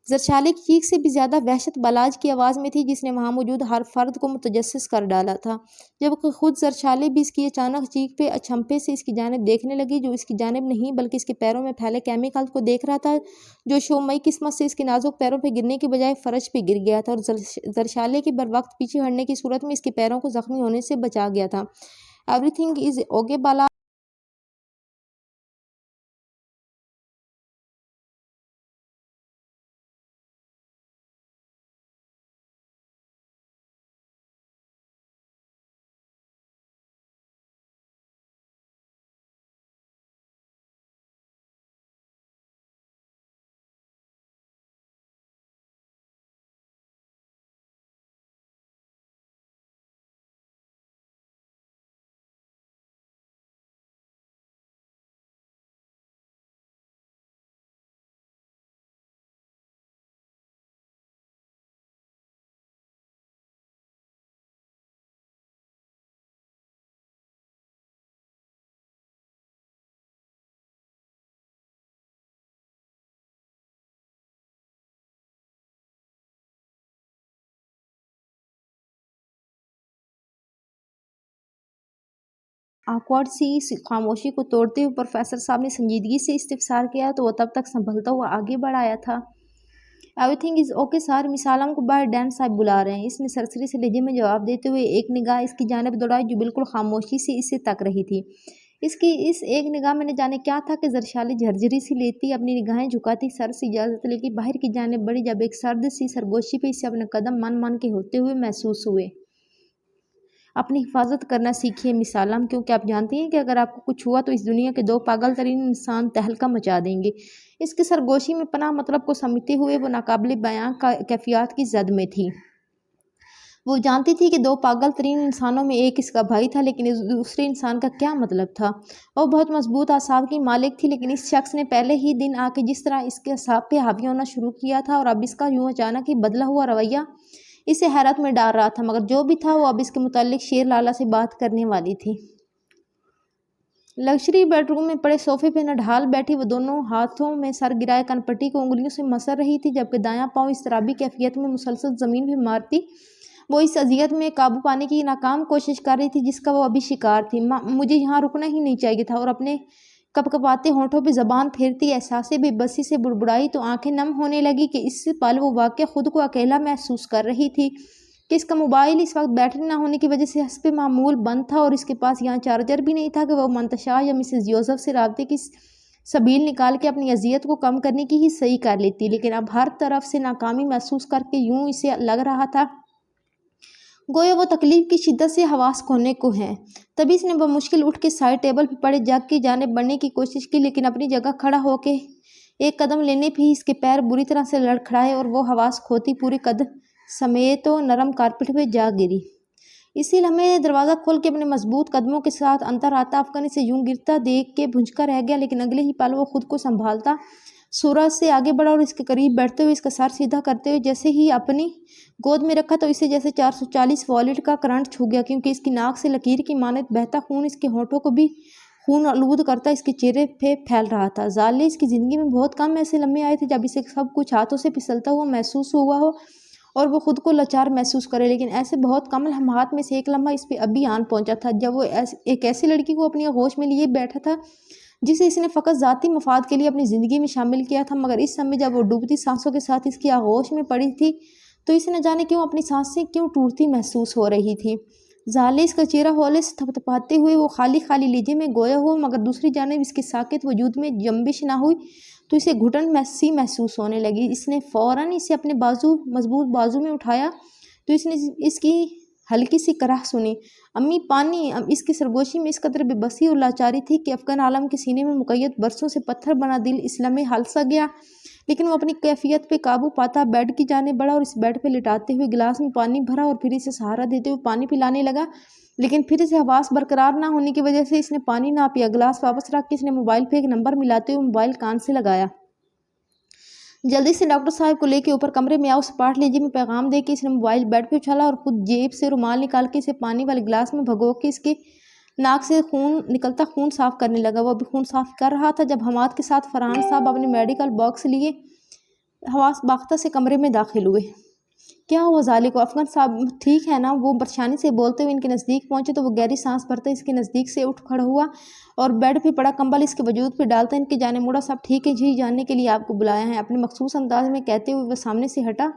زرشالے کی چیخ سے بھی زیادہ وحشت بلاج کی آواز میں تھی جس نے وہاں موجود ہر فرد کو متجسس کر ڈالا تھا، جبکہ خود زرشالے بھی اس کی اچانک چیخ پہ اچھمپے سے اس کی جانب دیکھنے لگی جو اس کی جانب نہیں بلکہ اس کے پیروں میں پھیلے کیمیکل کو دیکھ رہا تھا جو شومئی قسمت سے اس کے نازک پیروں پہ گرنے کے بجائے فرش پہ گر گیا تھا اور زرشالے کے بروقت پیچھے ہٹنے کی صورت میں اس کے پیروں کو زخمی ہونے سے بچا گیا تھا۔ ایوری تھنگ از اوکے بالا؟ آکورڈ سی خاموشی کو توڑتے ہوئے پروفیسر صاحب نے سنجیدگی سے استفسار کیا تو وہ تب تک سنبھلتا ہوا آگے بڑھ آیا تھا۔ Everything is okay sir, miss Alam کو باہر ڈین صاحب بلا رہے ہیں، اس نے سرسری سے لہجے میں جواب دیتے ہوئے ایک نگاہ اس کی جانب دوڑائی جو بالکل خاموشی سے اسے تک رہی تھی۔ اس کی اس ایک نگاہ میں نہ جانے کیا تھا کہ زرشالے جھرجھری سی لیتی اپنی نگاہیں جھکاتی سر سے اجازت لے کے باہر کی جانب بڑھی جب ایک سرد سی سرگوشی پہ اسے اپنے قدم من کے ہوتے ہوئے محسوس ہوئے۔ اپنی حفاظت کرنا سیکھیے مس عالم، کیونکہ آپ جانتی ہیں کہ اگر آپ کو کچھ ہوا تو اس دنیا کے 2 پاگل ترین انسان تہلکہ مچا دیں گے۔ اس کے سرگوشی میں پناہ مطلب کو سمجھتے ہوئے وہ ناقابل بیاں کیفیات کی زد میں تھی۔ وہ جانتی تھی کہ 2 پاگل ترین انسانوں میں ایک اس کا بھائی تھا لیکن اس دوسرے انسان کا کیا مطلب تھا؟ وہ بہت مضبوط اعصاب کی مالک تھی لیکن اس شخص نے پہلے ہی دن آ کے جس طرح اس کے اعصاب پہ حاوی ہونا شروع کیا تھا اور اب اس کا یوں اچانک ہی بدلا ہوا رویہ اسے حیرت میں ڈال رہا تھا، مگر جو بھی تھا وہ اب اس کے متعلق شیر لالا سے بات کرنے والی تھی۔ لگژری بیڈ روم میں پڑے صوفے پہ نڈھال بیٹھی وہ دونوں ہاتھوں میں سر گرائے کن پٹی کو انگلیوں سے مسر رہی تھی جبکہ دایاں پاؤں اضطرابی کیفیت میں مسلسل زمین پہ مارتی وہ اس اذیت میں قابو پانے کی ناکام کوشش کر رہی تھی جس کا وہ ابھی شکار تھی۔ مجھے یہاں رکنا ہی نہیں چاہیے تھا، اور اپنے کپکپاتے ہونٹوں پہ زبان پھیرتی احساس بے بسی سے بڑبڑائی تو آنکھیں نم ہونے لگی کہ اس پل وہ واقعہ خود کو اکیلا محسوس کر رہی تھی کہ اس کا موبائل اس وقت بیٹری نہ ہونے کی وجہ سے حسب معمول بند تھا، اور اس کے پاس یہاں چارجر بھی نہیں تھا کہ وہ منتشا یا مسز یوزف سے رابطے کی سبیل نکال کے اپنی اذیت کو کم کرنے کی ہی صحیح کر لیتی۔ لیکن اب ہر طرف سے ناکامی محسوس کر کے یوں اسے لگ رہا تھا گویا وہ تکلیف کی شدت سے حواس کھونے کو ہیں۔ تبھی اس نے بمشکل اٹھ کے سائڈ ٹیبل پہ پڑے جگ کی جانب بڑھنے کی کوشش کی، لیکن اپنی جگہ کھڑا ہو کے ایک قدم لینے پہ ہی اس کے پیر بری طرح سے لڑکھڑائے اور وہ حواس کھوتی پوری قد سمیت و نرم کارپٹ پہ جا گری۔ اسی لمحے دروازہ کھول کے اپنے مضبوط قدموں کے ساتھ اندر آتا افغان اسے یوں گرتا دیکھ کے بھنجکا رہ گیا، لیکن اگلے ہی پل وہ خود کو سنبھالتا سورج سے آگے بڑھا اور اس کے قریب بیٹھتے ہوئے اس کا سر سیدھا کرتے ہوئے جیسے ہی اپنی گود میں رکھا تو اسے جیسے 440 وولٹ کا کرنٹ چھو گیا، کیونکہ اس کی ناک سے لکیر کی مانند بہتا خون اس کے ہونٹوں کو بھی خون آلود کرتا اس کے چہرے پہ پھیل رہا تھا۔ ظاہر اس کی زندگی میں بہت کم ایسے لمحے آئے تھے جب اسے سب کچھ ہاتھوں سے پھسلتا ہوا محسوس ہوا ہو اور وہ خود کو لاچار محسوس کرے، لیکن ایسے بہت کم لمحات میں سے ایک لمحہ اس پہ ابھی آن پہنچا تھا جب وہ ایک ایسی لڑکی کو اپنی آغوش میں لیے بیٹھا تھا جسے اس نے فقط ذاتی مفاد کے لیے اپنی زندگی میں شامل کیا تھا، مگر اس سمے جب وہ ڈوبتی سانسوں کے ساتھ اس کی آغوش میں پڑی تھی تو اسے نہ جانے کیوں اپنی سانسیں کیوں ٹوٹتی محسوس ہو رہی تھی۔ ظاہر اس کا چہرہ ہولے سے تھپتھپاتے ہوئے وہ خالی خالی لہجے میں گویا ہو، مگر دوسری جانب اس کے ساکت وجود میں جنبش نہ ہوئی تو اسے گھٹن سی محسوس ہونے لگی۔ اس نے فوراً اسے اپنے مضبوط بازو میں اٹھایا تو اس نے اس کی ہلکی سی کرہ سنی، امی پانی۔ اس کی سرگوشی میں اس قدر بے بسی اور لاچاری تھی کہ افغان عالم کے سینے میں مقید برسوں سے پتھر بنا دل اس لمحے ہل سا گیا، لیکن وہ اپنی کیفیت پہ قابو پاتا بیڈ کی جانب بڑھا اور اس بیڈ پہ لٹاتے ہوئے گلاس میں پانی بھرا اور پھر اسے سہارا دیتے ہوئے پانی پلانے لگا، لیکن پھر اسے حواس برقرار نہ ہونے کی وجہ سے اس نے پانی نہ پیا۔ گلاس واپس رکھ کے اس نے موبائل پہ ایک نمبر ملاتے ہوئے موبائل کان سے لگایا۔ جلدی سے ڈاکٹر صاحب کو لے کے اوپر کمرے میں آؤ، سپاٹ لہجے میں پیغام دے کے اس نے موبائل بیڈ پہ اچھالا اور خود جیب سے رومال نکال کے اسے پانی والے گلاس میں بھگو کے اس کے ناک سے نکلتا خون صاف کرنے لگا۔ وہ ابھی خون صاف کر رہا تھا جب حماد کے ساتھ فرحان صاحب اپنے میڈیکل باکس لیے حواس باختہ سے کمرے میں داخل ہوئے۔ کیا ہوا ظالے کو؟ افغان صاحب ٹھیک ہے نا؟ وہ پریشانی سے بولتے ہوئے ان کے نزدیک پہنچے تو وہ گہری سانس بھرتا اس کے نزدیک سے اٹھ کھڑا ہوا اور بیڈ پہ پڑا کمبل اس کے وجود پہ ڈالتا ان کی جانب مڑا۔ صاحب ٹھیک ہے جی، جاننے کے لیے آپ کو بلایا ہے، اپنے مخصوص انداز میں کہتے ہوئے وہ سامنے سے ہٹا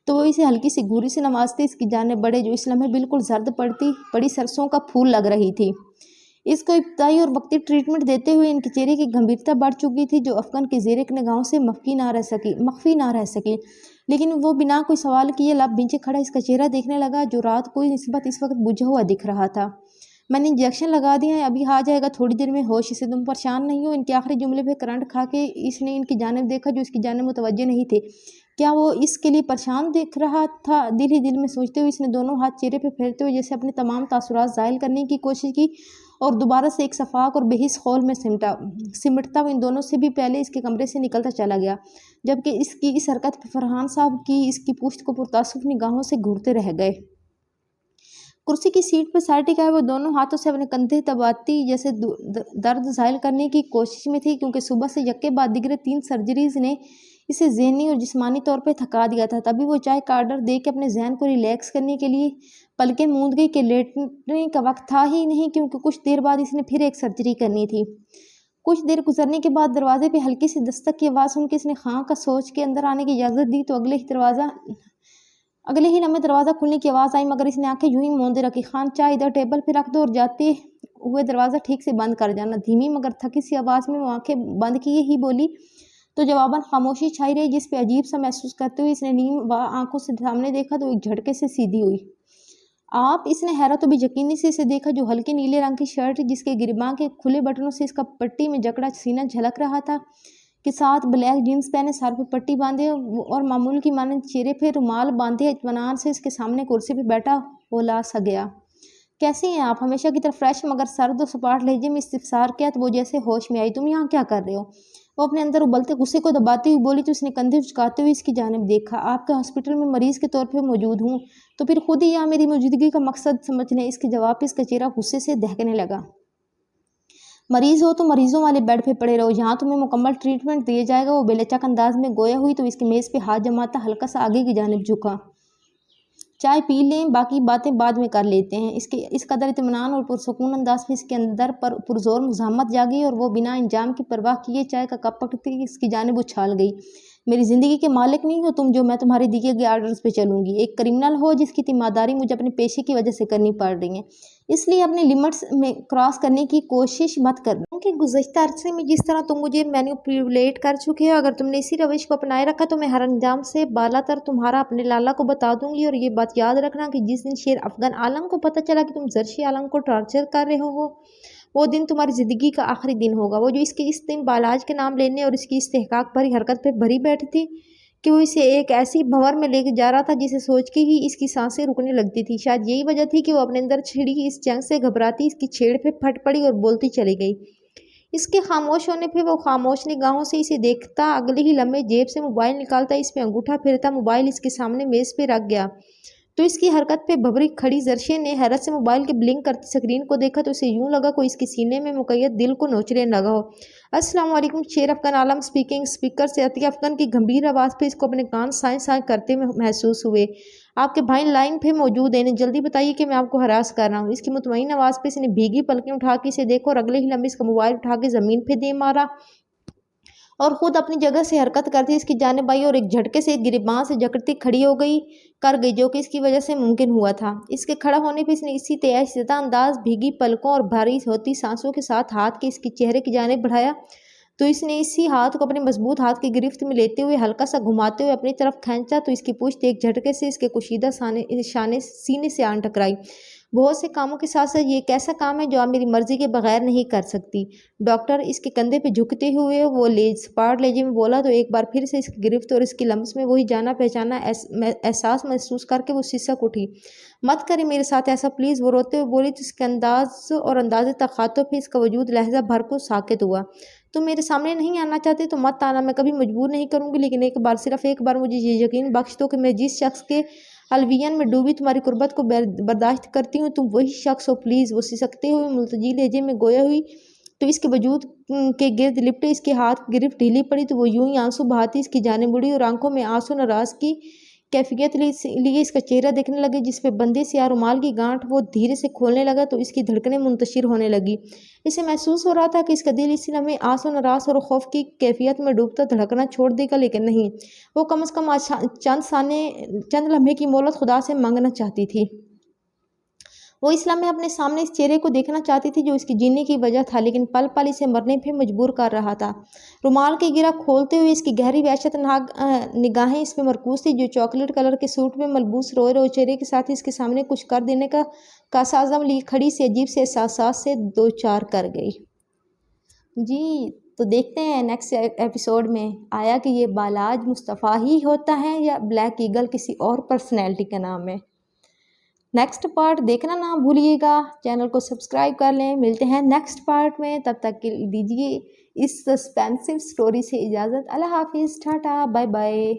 تو وہ اسے ہلکی سی گھوری سے نوازتے اس کی جانب بڑھے جو اس لمحے بالکل زرد پڑی سرسوں کا پھول لگ رہی تھی۔ اس کو ابتدائی اور وقتی ٹریٹمنٹ دیتے ہوئے ان کے چہرے کی گمبھیرتا بڑھ چکی تھی جو افغان کے زیر نگاہوں سے مخفی نہ رہ سکی، لیکن وہ بنا کوئی سوال کیے لب بھینچے کھڑا اس کا چہرہ دیکھنے لگا جو رات کو نسبت اس وقت بجھا ہوا دکھ رہا تھا۔ میں نے انجیکشن لگا دیا ہے، ابھی آ جائے گا تھوڑی دیر میں ہوش، اسے تم پریشان نہیں ہو۔ ان کے آخری جملے پہ کرنٹ کھا کے اس نے ان کی جانب دیکھا جو اس کی جانب متوجہ نہیں تھے۔ کیا وہ اس کے لیے پریشان دیکھ رہا تھا؟ دل ہی دل میں سوچتے ہوئے اس نے دونوں ہاتھ چہرے پہ پھیرتے ہوئے جیسے اپنے تمام تاثرات ظاہر کرنے کی کوشش کی اور دوبارہ سے ایک شفاف اور بے حس خول میں سمٹتا وہ ان دونوں سے بھی پہلے اس کے کمرے سے نکلتا چلا گیا، جبکہ اس کی اس حرکت پہ فرحان صاحب کی اس کی پشت کو پرتعصب نگاہوں سے گھورتے رہ گئے۔ کرسی کی سیٹ پہ سر ٹکائے وہ دونوں ہاتھوں سے اپنے کندھے دباتی جیسے درد ظاہر کرنے کی کوشش میں تھی، کیونکہ صبح سے یکے بعد دیگرے 3 سرجریز نے اسے ذہنی اور جسمانی طور پہ تھکا دیا تھا۔ تبھی وہ چائے کا آرڈر دے کے اپنے ذہن کو ریلیکس کرنے کے لیے پلکیں موند گئی کہ لیٹنے کا وقت تھا ہی نہیں، کیونکہ کچھ دیر بعد اس نے پھر ایک سرجری کرنی تھی۔ کچھ دیر گزرنے کے بعد دروازے پہ ہلکی سی دستک کی آواز سن کے اس نے خاں کا سوچ کے اندر آنے کی اجازت دی تو اگلے ہی لمحے دروازہ کھلنے کی آواز آئی، مگر اس نے آنکھیں یوں ہی موندے رکھی۔ خان چائے ادھر ٹیبل پہ رکھ دو اور جاتے ہوئے دروازہ ٹھیک سے بند کر جانا۔ دھیمی مگر تھکی سی آواز میں وہ آنکھیں بند کیے ہی بولی تو جواباً خاموشی چھائی رہی، جس پہ عجیب سا محسوس کرتے ہوئے اس نے نیم آنکھوں سے سامنے دیکھا تو ایک جھٹکے سے سیدھی ہوئی۔ آپ؟ اس نے حیرت و بے یقینی سے اسے دیکھا جو ہلکے نیلے رنگ کی شرٹ جس کے گریباں کے کھلے بٹنوں سے اس کا پٹی میں جکڑا سینہ جھلک رہا تھا کے ساتھ بلیک جینز پہنے، سر پہ پٹی باندھے اور معمول کی مانند چہرے پہ رومال باندھے اطمینان سے اس کے سامنے کرسی پہ بیٹھا ہولا سا گیا۔ کیسی ہیں آپ؟ ہمیشہ کی طرح فریش مگر سرد و سپاٹ لہجے میں استفسار کیا تو وہ جیسے ہوش میں آئی۔ تم یہاں کیا کر رہے ہو؟ وہ اپنے اندر ابلتے غصے کو دباتی ہوئی بولی تو اس نے کندھے اچکاتے ہوئے اس کی جانب دیکھا۔ آپ کے ہاسپٹل میں مریض کے طور پہ موجود ہوں تو پھر خود ہی یہاں میری موجودگی کا مقصد سمجھ لیں۔ اس کے جواب پہ اس کا چہرہ غصے سے دہکنے لگا۔ مریض ہو تو مریضوں والے بیڈ پہ پڑے رہو، یہاں تمہیں مکمل ٹریٹمنٹ دیا جائے گا۔ وہ بے لچک انداز میں گویا ہوئی تو اس کی میز پہ ہاتھ جماتا ہلکا سا آگے کی جانب جھکا۔ چائے پی لیں، باقی باتیں بعد میں کر لیتے ہیں۔ اس قدر اطمینان اور پرسکون انداز میں اس کے اندر پرزور مزاحمت جاگی اور وہ بنا انجام کی پرواہ کیے چائے کا کپ پکڑتی اس کی جانب اچھال گئی۔ میری زندگی کے مالک نہیں ہو تم جو میں تمہارے دیے گئے آرڈرز پہ چلوں گی، ایک کرمنل ہو جس کی تیمارداری مجھے اپنے پیشے کی وجہ سے کرنی پڑ رہی ہے، اس لیے اپنے لمٹس میں کراس کرنے کی کوشش مت کرنا، کیونکہ گزشتہ عرصے میں جس طرح تم مجھے مینیپولیٹ کر چکے ہو، اگر تم نے اسی روش کو اپنائے رکھا تو میں ہر انجام سے بالا تر تمہارا اپنے لالا کو بتا دوں گی۔ اور یہ بات یاد رکھنا کہ جس دن شیر افغان عالم کو پتہ چلا کہ تم زرشی عالم کو ٹارچر کر رہے ہو، وہ دن تمہاری زندگی کا آخری دن ہوگا۔ وہ جو اس دن بالاج کے نام لینے اور اس کی استحقاق بھری حرکت پہ بھری بیٹھی تھی کہ وہ اسے ایک ایسی بھنور میں لے کے جا رہا تھا جسے سوچ کے ہی اس کی سانسیں رکنے لگتی تھی۔ شاید یہی وجہ تھی کہ وہ اپنے اندر چھڑی اس جنگ سے گھبراتی اس کی چھیڑ پہ پھٹ پڑی اور بولتی چلی گئی۔ اس کے خاموش ہونے پہ وہ خاموش نگاہوں سے اسے دیکھتا، اگلے ہی لمحے جیب سے موبائل نکالتا، اس پہ انگوٹھا پھرتا، موبائل اس کے سامنے میز پہ رکھ گیا تو اس کی حرکت پہ بھری کھڑی زرشے نے حیرت سے موبائل کے بلنک کرتی سکرین کو دیکھا تو اسے یوں لگا کوئی اس کے سینے میں مقید دل کو نوچنے لگا ہو۔ السلام علیکم، شیر افغان عالم اسپیکنگ۔ اسپیکر سے عطیہ افغان کی گمبھیر آواز پہ اس کو اپنے کان سائیں سائیں کرتے محسوس ہوئے۔ آپ کے بھائی لائن پہ موجود ہیں، انہیں جلدی بتائیے کہ میں آپ کو ہراس کر رہا ہوں۔ اس کی مطمئن آواز پہ اس نے بھیگی پلکیں اٹھا کے اسے دیکھا اور اگلے ہی لمحے اس کا موبائل اٹھا کے زمین پہ دے مارا اور خود اپنی جگہ سے حرکت کرتی اس کی جانب آئی اور ایک جھٹکے سے گریباں سے جکڑتی کھڑی ہو گئی کر گئی جو کہ اس کی وجہ سے ممکن ہوا تھا۔ اس کے کھڑا ہونے پہ اس نے اسی تیز زدہ انداز بھیگی پلکوں اور بھاری ہوتی سانسوں کے ساتھ ہاتھ کے اس کے چہرے کی جانب بڑھایا تو اس نے اسی ہاتھ کو اپنے مضبوط ہاتھ کی گرفت میں لیتے ہوئے ہلکا سا گھماتے ہوئے اپنی طرف کھینچا تو اس کی پشت ایک جھٹکے سے اس کے کشیدہ سینے سے آن ٹکرائی۔ بہت سے کاموں کے ساتھ ساتھ یہ ایک ایسا کام ہے جو آپ میری مرضی کے بغیر نہیں کر سکتی ڈاکٹر۔ اس کے کندھے پہ جھکتے ہوئے وہ سپاٹ لہجے میں بولا تو ایک بار پھر سے اس کی گرفت اور اس کی لمس میں وہی جانا پہچانا احساس محسوس کر کے وہ سسک اٹھی۔ مت کریں میرے ساتھ ایسا پلیز، وہ روتے ہوئے بولی تو اس کے انداز اور انداز تخاطب پہ اس کا وجود لہجہ بھر کو ساکت ہوا۔ تم میرے سامنے نہیں آنا چاہتے تو مت آنا، میں کبھی مجبور نہیں کروں گی، لیکن ایک بار صرف ایک بار مجھے یہ یقین بخش دو کہ میں جس شخص کے الوین میں ڈوبی تمہاری قربت کو برداشت کرتی ہوں تم وہی شخص ہو پلیز۔ وہ سسکتے ہوئے ملتجی لہجے میں گویا ہوئی تو اس کے وجود کے گرد لپٹے اس کے ہاتھ کی گرفت ڈھیلی پڑی تو وہ یوں ہی آنسو بہاتی اس کی جانب مڑی اور آنکھوں میں آنسو ناراض کی کیفیت لیے اس کا چہرہ دیکھنے لگے جس پہ بندے سیاہ رومال کی گانٹھ وہ دھیرے سے کھولنے لگا تو اس کی دھڑکنیں منتشر ہونے لگی۔ اسے محسوس ہو رہا تھا کہ اس کا دل اسی لمحے آنسو ناراض اور خوف کی کیفیت میں ڈوبتا دھڑکنا چھوڑ دے گا، لیکن نہیں، وہ کم از کم چند لمحے کی مہلت خدا سے مانگنا چاہتی تھی۔ وہ اس لمحے اپنے سامنے اس چہرے کو دیکھنا چاہتی تھی جو اس کی جینے کی وجہ تھا لیکن پل پل اسے مرنے پہ مجبور کر رہا تھا۔ رومال کی گرہ کھولتے ہوئے اس کی گہری وحشتناک نگاہیں اس پہ مرکوز تھی جو چاکلیٹ کلر کے سوٹ میں ملبوس روئے روئے چہرے کے ساتھ اس کے سامنے کچھ کر دینے کا سازم لی کھڑی سی عجیب سے احساسات سے دوچار کر گئی۔ جی تو دیکھتے ہیں نیکسٹ ایپیسوڈ میں آیا کہ یہ بالاج مصطفیٰ ہی ہوتا ہے یا بلیک ایگل کسی اور پرسنالٹی کا نام ہے۔ نیکسٹ پارٹ دیکھنا نہ بھولیے گا، چینل کو سبسکرائب کر لیں۔ ملتے ہیں نیکسٹ پارٹ میں، تب تک کے دیجیے اس سسپینسو سٹوری سے اجازت۔ اللہ حافظ، ٹاٹا، بائے بائے۔